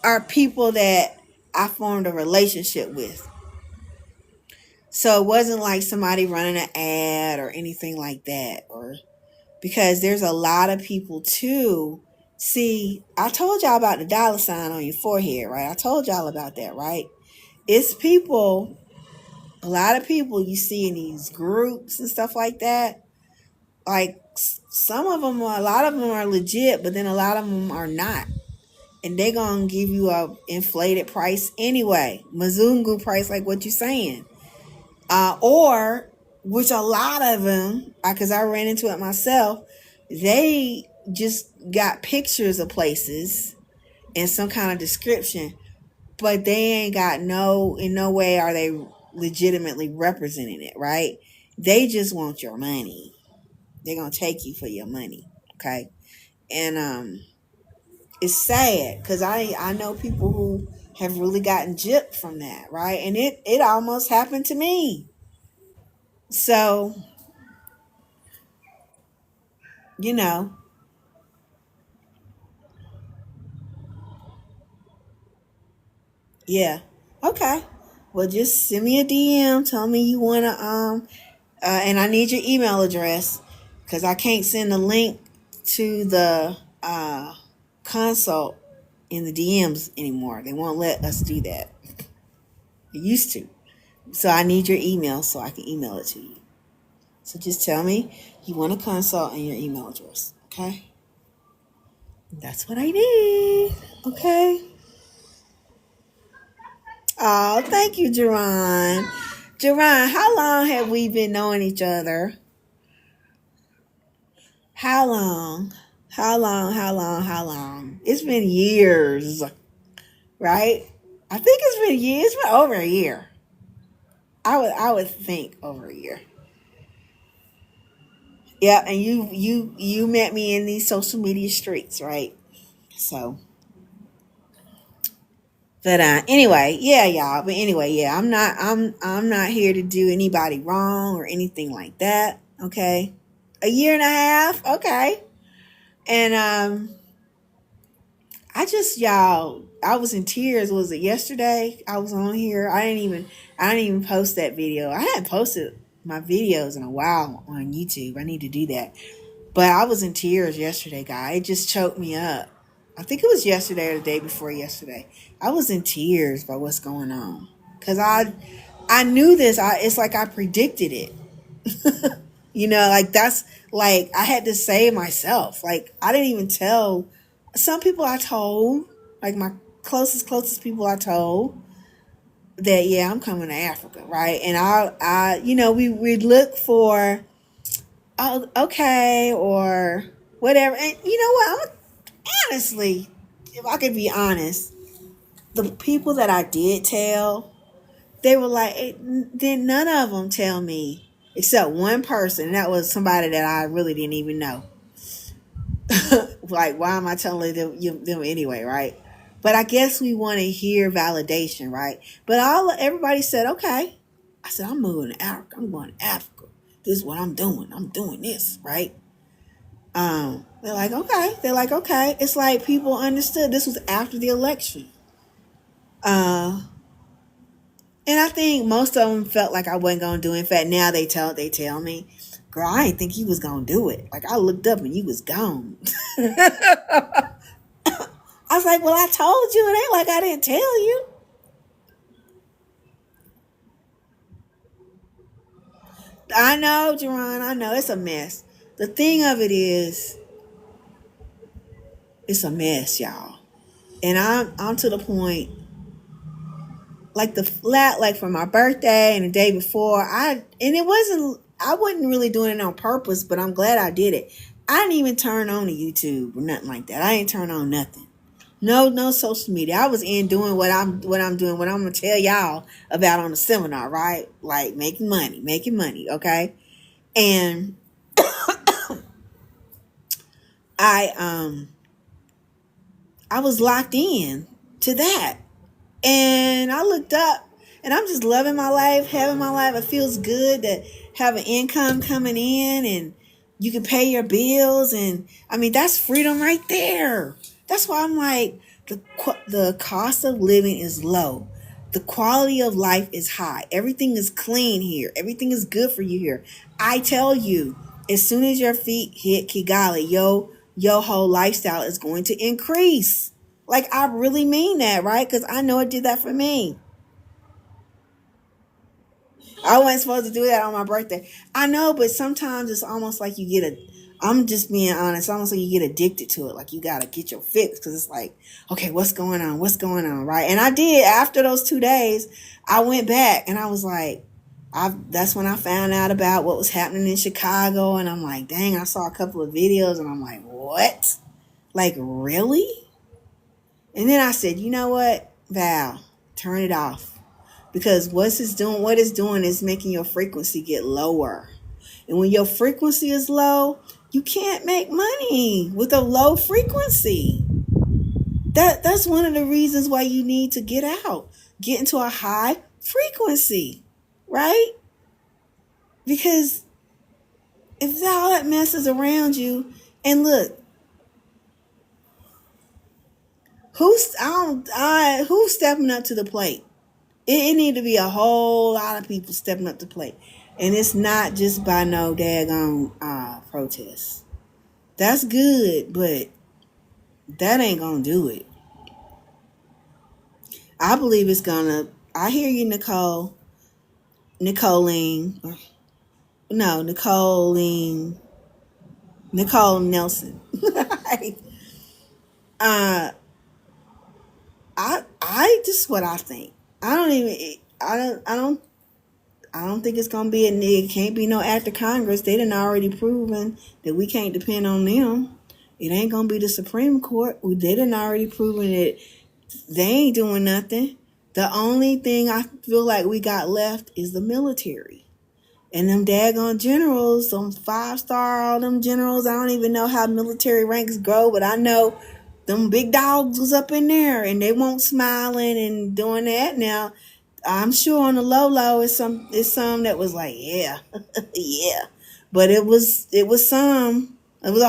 are people that I formed a relationship with. So it wasn't like somebody running an ad or anything like that. Or because there's a lot of people too. See, I told y'all about the dollar sign on your forehead, right? I told y'all about that, right? It's people, a lot of people you see in these groups and stuff like that. Like some of them, a lot of them are legit, but then a lot of them are not. And they're gonna give you a inflated price anyway, Mzungu price, like what you're saying, or which a lot of them, because I ran into it myself, they just got pictures of places and some kind of description, but they ain't got in no way are they legitimately representing it, right? They just want your money. They're gonna take you for your money, okay? And it's sad because I know people who have really gotten gypped from that, right? And it almost happened to me. So, you know, yeah. Okay. Well, just send me a DM. Tell me you want to and I need your email address because I can't send a link to the consult in the DMs anymore. They won't let us do that. They used to. So I need your email so I can email it to you. So just tell me you want a consult and your email address. Okay? That's what I need. Okay? Oh, thank you, Jerron. Jerron, how long have we been knowing each other? How long? How long? How long? How long? It's been years, right? I think it's been years. It's been over a year. I would think over a year. Yeah, and you met me in these social media streets, right? So, but anyway, yeah, y'all. But anyway, yeah, I'm not here to do anybody wrong or anything like that. Okay, a year and a half. Okay, and I was in tears. Was it yesterday? I was on here. I didn't even post that video. I hadn't posted my videos in a while on YouTube. I need to do that. But I was in tears yesterday, guy. It just choked me up. I think it was yesterday or the day before yesterday. I was in tears by what's going on. Cause I knew this. It's like I predicted it. Like that's like I had to say myself. Like I didn't even tell some people I told, like my closest people I told that yeah, I'm coming to Africa, right? And we look for oh, okay, or whatever. And you know what? honestly, if I could be honest, the people that I did tell, they were like, did none of them tell me except one person, and that was somebody that I really didn't even know. Like, why am I telling them anyway, right? But I guess we want to hear validation, right? But everybody said, okay. I said, I'm moving to Africa. I'm going to Africa. This is what I'm doing. I'm doing this, right? They're like, okay. They're like, okay. It's like people understood this was after the election. And I think most of them felt like I wasn't gonna do it. In fact, now they tell me, girl, I didn't think you was gonna do it. Like I looked up and you was gone. I was like, well, I told you. It ain't like I didn't tell you. I know, Jerron. I know it's a mess. The thing of it is, it's a mess, y'all. And I'm to the point, like the flat, like for my birthday and the day before, I wasn't really doing it on purpose, but I'm glad I did it. I didn't even turn on the YouTube or nothing like that. I didn't turn on nothing. No social media. I was in doing what I'm doing, what I'm gonna tell y'all about on the seminar, right? Like making money, okay? And I I was locked in to that. And I looked up and I'm just loving my life, having my life. It feels good to have an income coming in and you can pay your bills. And I mean, that's freedom right there. That's why I'm like, the cost of living is low. The quality of life is high. Everything is clean here. Everything is good for you here. I tell you, as soon as your feet hit Kigali, your whole lifestyle is going to increase. Like, I really mean that, right? Because I know it did that for me. I wasn't supposed to do that on my birthday. I know, but sometimes it's almost like I'm just being honest, almost like you get addicted to it. Like, you got to get your fix because it's like, okay, what's going on? What's going on, right? And I did. After those 2 days, I went back and I was like, that's when I found out about what was happening in Chicago. And I'm like, dang, I saw a couple of videos and I'm like, what? Like, really? And then I said, you know what, Val, turn it off. Because what it's doing is making your frequency get lower. And when your frequency is low, you can't make money with a low frequency. That's one of the reasons why you need to get out. Get into a high frequency, right? Because if all that mess is around you, and look, who's stepping up to the plate? It need to be a whole lot of people stepping up to the plate. And it's not just by no daggone protests. That's good, but that ain't gonna do it. I believe it's gonna. I hear you, Nicolene. No, Nicole Nelson. uh, I just what I think. I don't even. I don't think it's gonna be it can't be no act of Congress. They done already proven that we can't depend on them. It ain't gonna be the Supreme Court. They done already proven that they ain't doing nothing. The only thing I feel like we got left is the military. And them daggone generals, some 5-star, all them generals, I don't even know how military ranks go, but I know them big dogs was up in there and they won't smiling and doing that. Now, I'm sure on the low it's some that was like, yeah, yeah. But it was a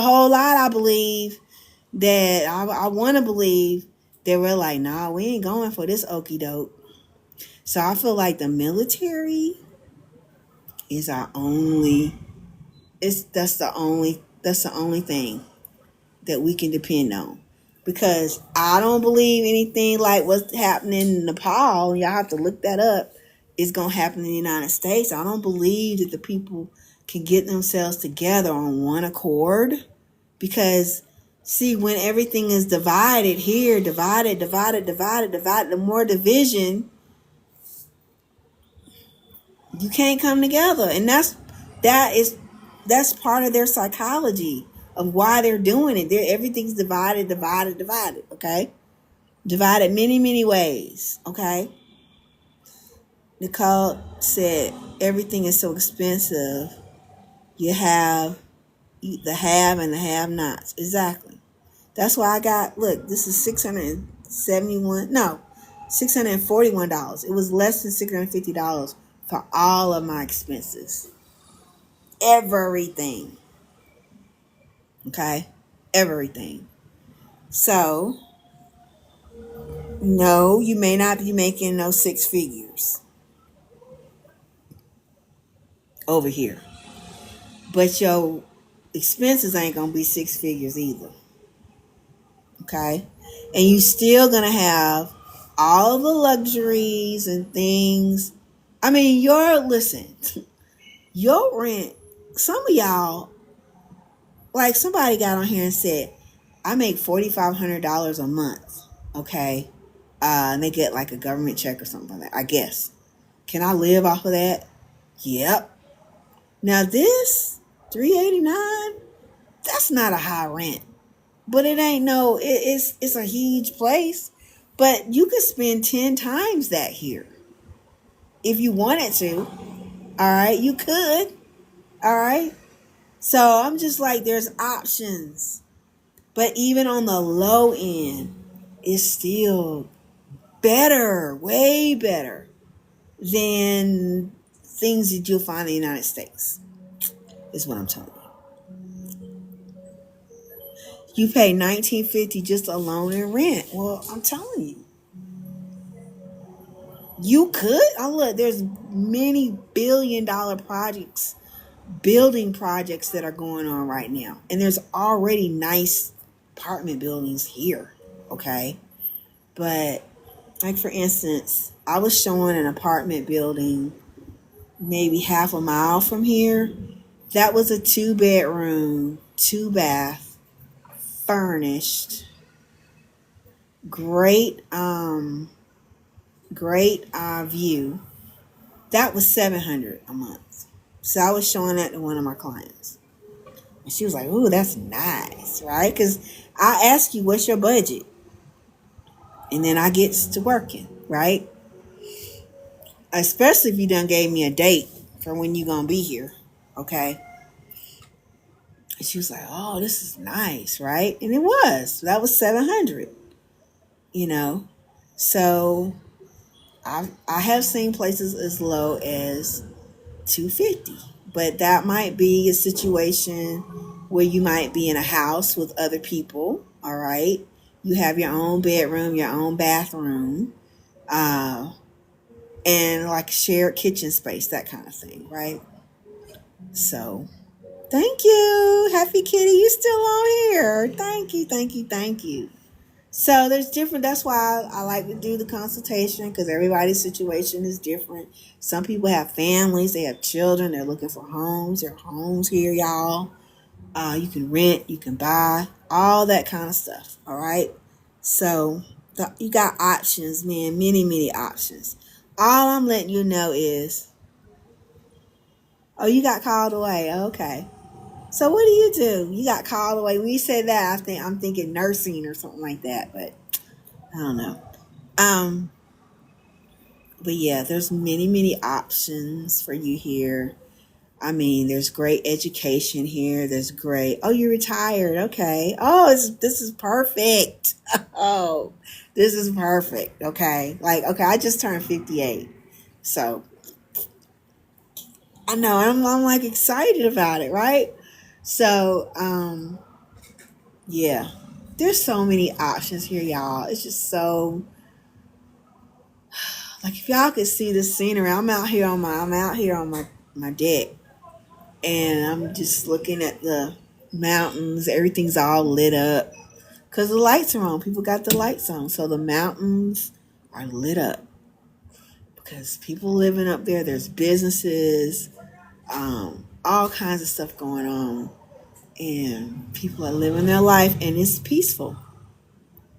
whole lot, I believe, that I want to believe they were like, nah, we ain't going for this okie doke. So I feel like the military is our only that's the only thing that we can depend on. Because I don't believe anything like what's happening in Nepal, y'all have to look that up, is going to happen in the United States. I don't believe that the people can get themselves together on one accord. Because, see, when everything is divided here, divided, the more division, you can't come together. And that's part of their psychology of why they're doing it. Everything's divided, okay? Divided many ways, okay? Nicole said everything is so expensive. You have the have and the have-nots. Exactly. That's why I got, look, this is $641. It was less than $650 for all of my expenses. Everything. Okay? Everything. So, no, you may not be making no six figures over here. But your expenses ain't going to be six figures either. Okay? And you still going to have all the luxuries and things. I mean, listen, your rent, some of y'all, like somebody got on here and said, I make $4,500 a month. Okay? And they get like a government check or something like that, I guess. Can I live off of that? Yep. Now this $389, that's not a high rent. But it ain't it's a huge place. But you could spend 10 times that here. If you wanted to. All right, you could. All right. So I'm just like, there's options. But even on the low end, it's still better, way better than things that you'll find in the United States, is what I'm telling you. You pay $1,950 just alone in rent. Well, I'm telling you. You could. Oh, look, there's many billion-dollar projects, building projects that are going on right now. And there's already nice apartment buildings here, okay? But, like for instance, I was showing an apartment building maybe half a mile from here. That was a 2-bedroom, 2-bath, furnished, great view. That was $700 a month. So I was showing that to one of my clients, and she was like, "Ooh, that's nice, right?" Because I ask you, "What's your budget?" And then I get to working, right? Especially if you done gave me a date for when you gonna be here, okay? And she was like, "Oh, this is nice, right?" And it was. That was $700. You know, so I have seen places as low as $250, but that might be a situation where you might be in a house with other people. All right, you have your own bedroom, your own bathroom, and like shared kitchen space, that kind of thing, right? So, thank you, Happy Kitty. You still on here? Thank you. So there's different. That's why I like to do the consultation, because everybody's situation is different. Some people have families, they have children, they're looking for homes. There are homes here, y'all. You can rent, you can buy, all that kind of stuff. All right. So you got options, man. Many options. All I'm letting you know is, oh, you got called away. Okay. So what do? You got called away. When you say that, I'm thinking nursing or something like that, but I don't know. But yeah, there's many options for you here. I mean, there's great education here. There's great. Oh, you're retired. Okay. Oh, this is perfect. Oh, this is perfect. Okay. Like, okay, I just turned 58. So I know I'm like excited about it, right? So, yeah, there's so many options here, y'all. It's just so, like, if y'all could see the scenery. I'm out here on my deck, and I'm just looking at the mountains. Everything's all lit up because the lights are on. People got the lights on, so the mountains are lit up because people living up there. There's businesses, all kinds of stuff going on, and people are living their life, and it's peaceful.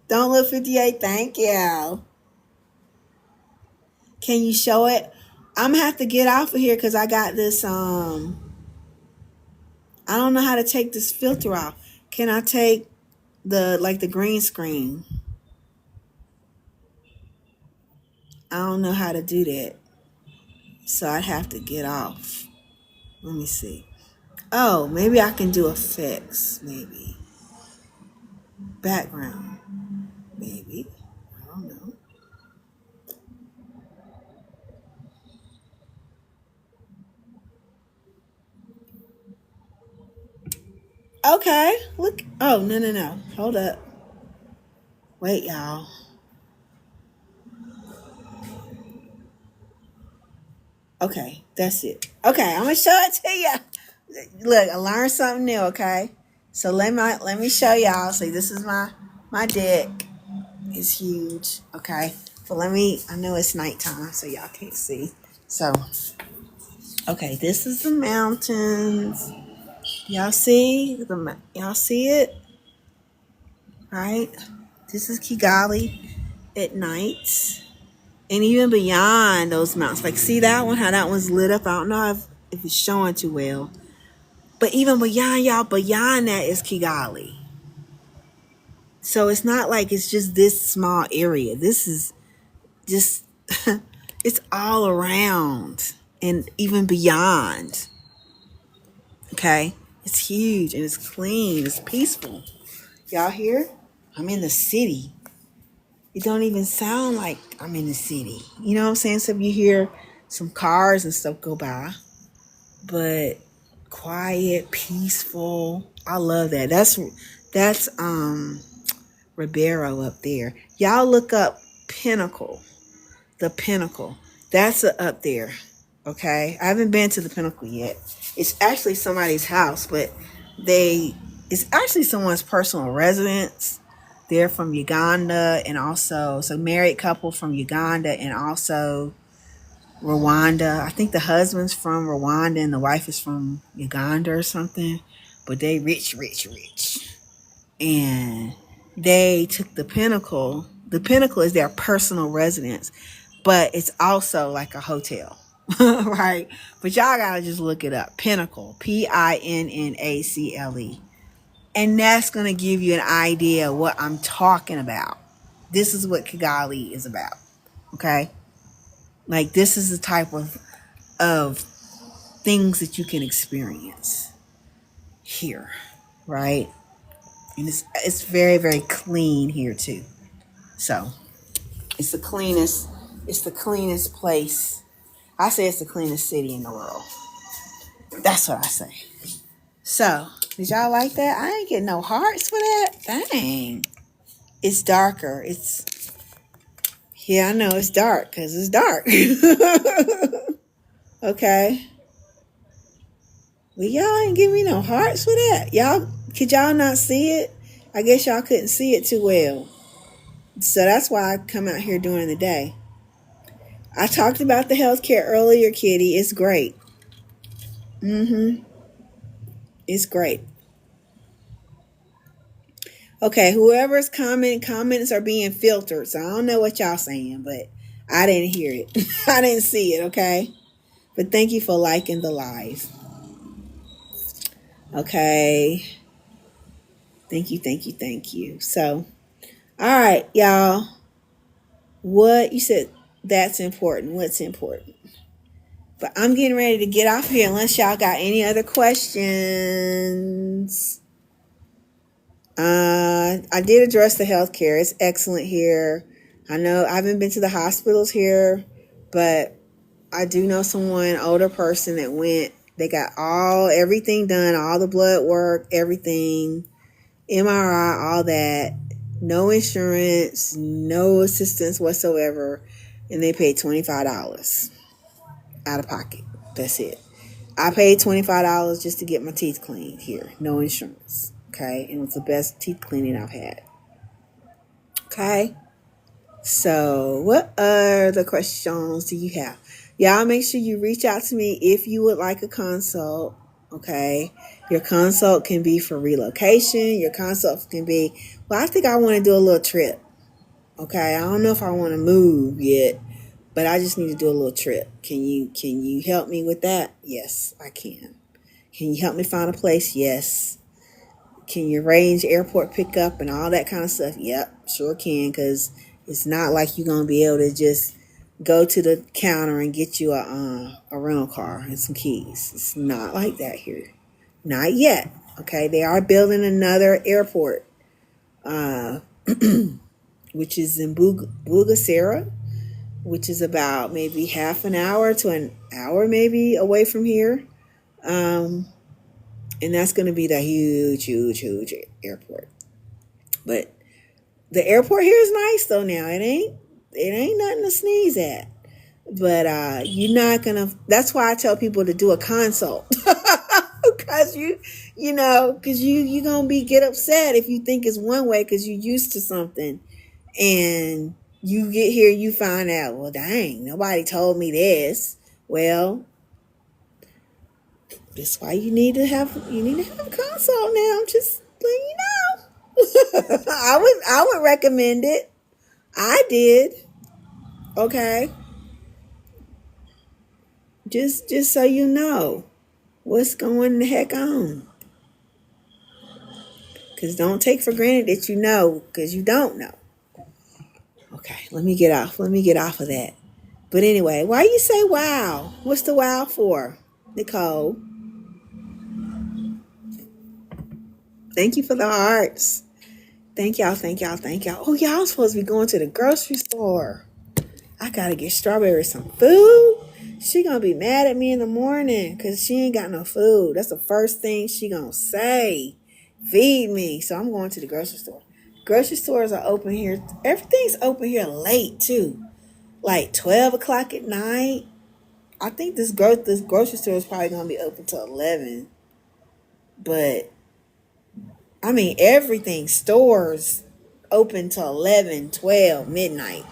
Don't look 58. Thank you. Can you show it? I'm gonna have to get off of here because I got this. I don't know how to take this filter off. Can I take the green screen? I don't know how to do that. So I'd have to get off. Let me see. Oh, maybe I can do effects, maybe. Background, maybe. I don't know. Okay, look. Oh, no, no, no. Hold up. Wait, y'all. Okay, that's it. Okay, I'm gonna show it to you. Look, I learned something new. Okay, so let me show y'all. See, this is my deck. It's huge. Okay, but let me. I know it's nighttime, so y'all can't see. So, okay, this is the mountains. Y'all see y'all see it, right? This is Kigali at night, and even beyond those mountains. Like, see that one? How that one's lit up? I don't know if it's showing too well. But even beyond y'all, beyond that is Kigali. So it's not like it's just this small area. This is just, it's all around and even beyond. Okay? It's huge and it's clean. It's peaceful. Y'all hear? I'm in the city. It don't even sound like I'm in the city. You know what I'm saying? So you hear some cars and stuff go by. But quiet, peaceful. I love that. That's Ribeiro up there. Y'all look up Pinnacle. The Pinnacle. That's up there. Okay? I haven't been to the Pinnacle yet. It's actually somebody's house, but it's actually someone's personal residence. They're from Uganda, and also it's a married couple from Uganda and also Rwanda. I think the husband's from Rwanda and the wife is from Uganda or something. But they rich, rich, rich. And they took the Pinnacle. The Pinnacle is their personal residence, but it's also like a hotel. Right? But y'all gotta just look it up. Pinnacle. Pinnacle. And that's gonna give you an idea of what I'm talking about. This is what Kigali is about. Okay? Like, this is the type of things that you can experience here, right? And it's very, very clean here too. So it's the cleanest place. I say it's the cleanest city in the world. That's what I say. So did y'all like that? I ain't getting no hearts for that. Dang. It's darker. Yeah, I know it's dark because it's dark. Okay. Well, y'all ain't give me no hearts for that. Could y'all not see it? I guess y'all couldn't see it too well. So that's why I come out here during the day. I talked about the healthcare earlier, Kitty. It's great. Mm-hmm. It's great. Okay, whoever's comments are being filtered. So I don't know what y'all saying, but I didn't hear it. I didn't see it, okay? But thank you for liking the live. Okay. Thank you, thank you, thank you. So, all right, y'all. What you said, that's important. What's important? But I'm getting ready to get off here unless y'all got any other questions. I did address the healthcare. It's excellent here. I know I haven't been to the hospitals here, but I do know someone, older person that went. They got everything done, all the blood work, everything, MRI, all that. No insurance, no assistance whatsoever, and they paid $25 out of pocket. That's it. I paid $25 just to get my teeth cleaned here. No insurance. Okay. And it's the best teeth cleaning I've had. Okay. So what other questions do you have? Y'all make sure you reach out to me if you would like a consult. Okay. Your consult can be for relocation. Your consult can be, well, I think I want to do a little trip. Okay. I don't know if I want to move yet, but I just need to do a little trip. Can you help me with that? Yes, I can. Can you help me find a place? Yes. can you arrange airport pickup and all that kind of stuff? Yep, sure can, because it's not like you're going to be able to just go to the counter and get you a rental car and some keys. It's not like that here. Not yet. Okay, they are building another airport, uh, which is in Bugasera, which is about maybe half an hour to an hour maybe away from here. Um, and that's going to be the huge airport. But the airport here is nice though now. It ain't nothing to sneeze at. But you're not gonna. That's why I tell people to do a consult, because you gonna get upset if you think it's one way because you're used to something, and you get here, you find out, well, dang, nobody told me this. Well, that's why you need to have a consult now. I'm just letting you know. I would recommend it. I did. Okay. Just so you know what's going the heck on. Because don't take for granted that you know, because you don't know. Okay, let me get off of that. But anyway, why you say wow? What's the wow for? Nicole. Thank you for the hearts. Thank y'all. Oh, y'all supposed to be going to the grocery store. I gotta get Strawberry some food. She gonna be mad at me in the morning because she ain't got no food. That's the first thing she gonna say. Feed me. So I'm going to the grocery store. Grocery stores are open here. Everything's open here late too. Like 12 o'clock at night. I think this grocery store is probably gonna be open till 11. But I mean, everything, stores open till 11, 12, midnight.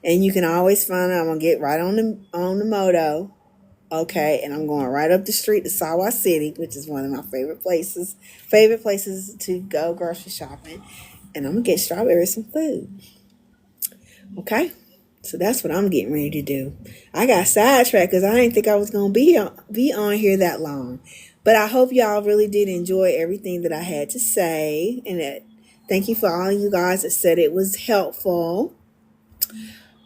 And you can always find out. I'm gonna get right on the moto, okay, and I'm going right up the street to Sawa City, which is one of my favorite places to go grocery shopping, and I'm gonna get Strawberry some food, okay. So that's what I'm getting ready to do. I got sidetracked because I didn't think I was gonna be on here that long, but I hope y'all really did enjoy everything that I had to say, and that thank you for all you guys that said it was helpful.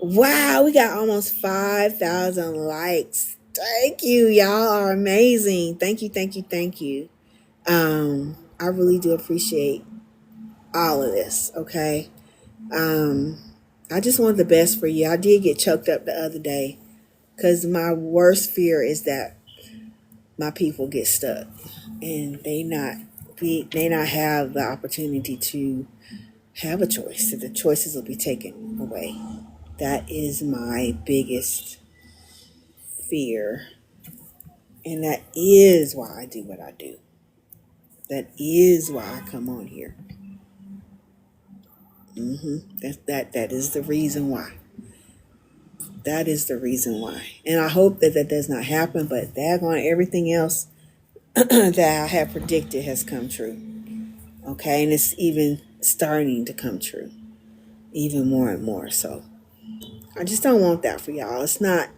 Wow, we got almost 5,000 likes. Thank you. Y'all are amazing. Thank you. I really do appreciate all of this, okay? I just want the best for you. I did get choked up the other day because my worst fear is that my people get stuck and they not have the opportunity to have a choice. That the choices will be taken away. That is my biggest fear. And that is why I do what I do. That is why I come on here. That is the reason why. That is the reason why. And I hope that does not happen, but daggone everything else that I have predicted has come true. Okay, and it's even starting to come true. Even more and more. So I just don't want that for y'all. It's not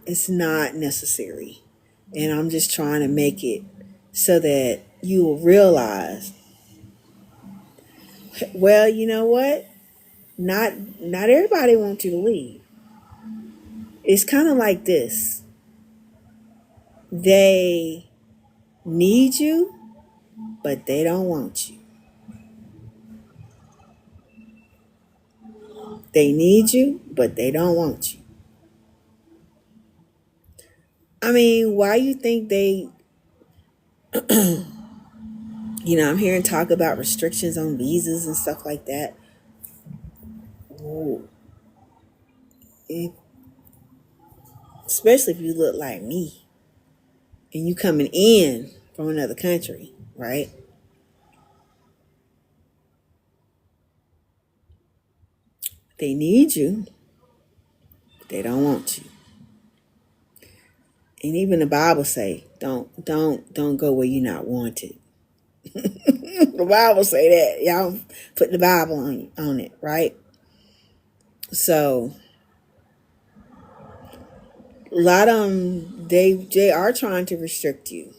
necessary. And I'm just trying to make it so that you will realize, well, you know what? Not everybody wants you to leave. It's kind of like this. They need you, but they don't want you. They need you, but they don't want you. I mean, why you think they, I'm hearing talk about restrictions on visas and stuff like that. Ooh. Especially if you look like me and you coming in from another country, right? They need you. They don't want you. And even the Bible say, don't go where you're not wanted. The Bible say that. Y'all put the Bible on it, right? So a lot of them, they are trying to restrict you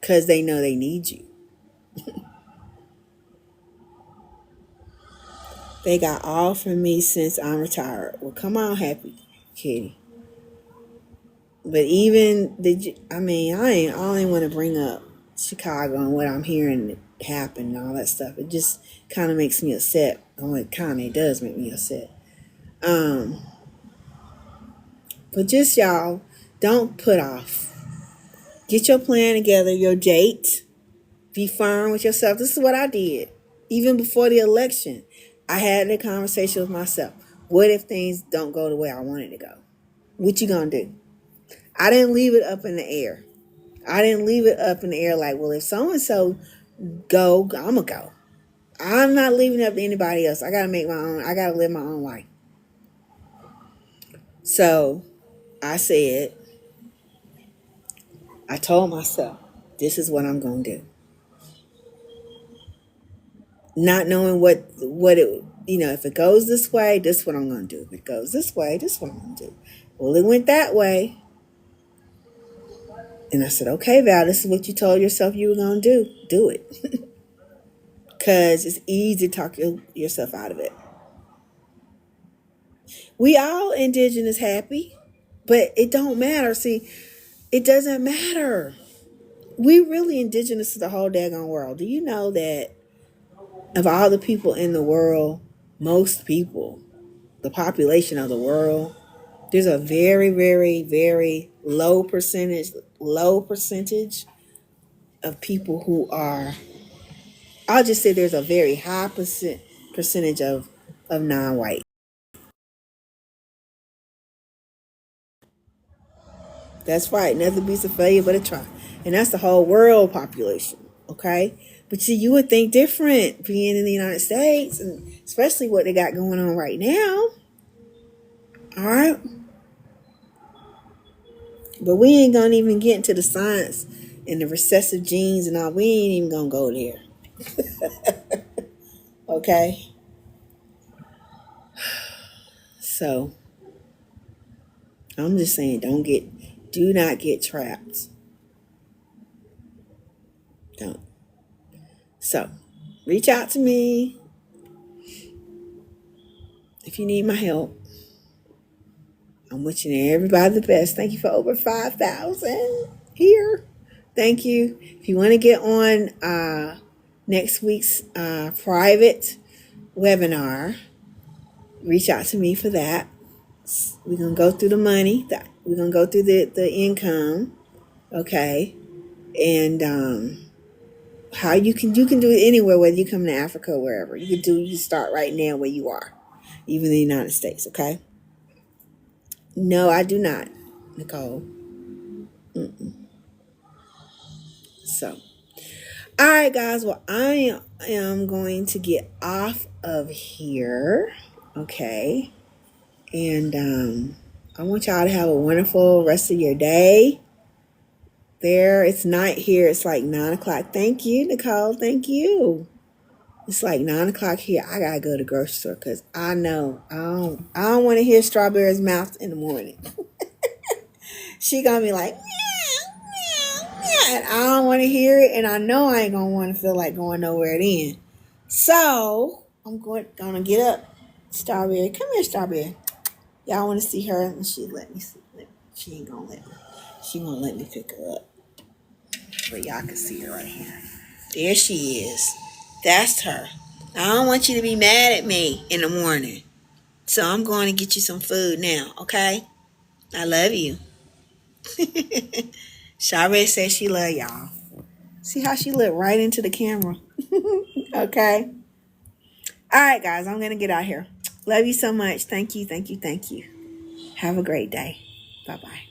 because they know they need you. They got all from me since I'm retired. Well, come on, Happy Kitty. But even I only want to bring up Chicago and what I'm hearing happen and all that stuff. It just kind of makes me upset. Oh, it does make me upset. Um, but just y'all, don't put off. Get your plan together, your date. Be firm with yourself. This is what I did. Even before the election, I had a conversation with myself. What if things don't go the way I wanted to go? What you gonna do? I didn't leave it up in the air. I didn't leave it up in the air like, well, if so and so go, I'm gonna go. I'm not leaving it up to anybody else. I gotta make my own. I gotta live my own life. So I told myself, this is what I'm gonna do. Not knowing what it, if it goes this way, this is what I'm gonna do. If it goes this way, this is what I'm gonna do. Well, it went that way. And I said, okay, Val, this is what you told yourself you were going to do. Do it. Because it's easy to talk yourself out of it. We all indigenous happy, but it don't matter. See, it doesn't matter. We really indigenous to the whole daggone world. Do you know that of all the people in the world, most people, the population of the world, there's a very, very, very low percentage of people who are, I'll just say there's a very high percentage of non-white. That's right. Nothing beats a failure but a try. And that's the whole world population. Okay? But see, you would think different being in the United States, and especially what they got going on right now. All right? But we ain't going to even get into the science and the recessive genes and all. We ain't even going to go there. Okay? So, I'm just saying, do not get trapped. Don't. So, reach out to me if you need my help. I'm wishing everybody the best. Thank you for over 5,000 here. Thank you. If you want to get on next week's private webinar, reach out to me for that. We're going to go through the money. We're going to go through the income. Okay. And how you can do it anywhere, whether you come to Africa or wherever. You start right now where you are, even in the United States. Okay. No, I do not, Nicole. So, all right, guys. Well, I am going to get off of here. Okay. And I want y'all to have a wonderful rest of your day. There, it's night here. It's like 9 o'clock. Thank you, Nicole. Thank you. It's like 9 o'clock here. I gotta go to the grocery store because I know I don't want to hear Strawberry's mouth in the morning. She gonna be like, meow, meow, meow, and I don't want to hear it, and I know I ain't gonna want to feel like going nowhere then. So I'm gonna get up. Strawberry, come here, Strawberry. Y'all want to see her, and she let me see. She ain't gonna let me. She gonna let me pick her up, but y'all can see her right here. There she is. That's her. I don't want you to be mad at me in the morning. So I'm going to get you some food now, okay? I love you. Shabba says she love y'all. See how she looked right into the camera. Okay? All right, guys. I'm going to get out here. Love you so much. Thank you, thank you, thank you. Have a great day. Bye-bye.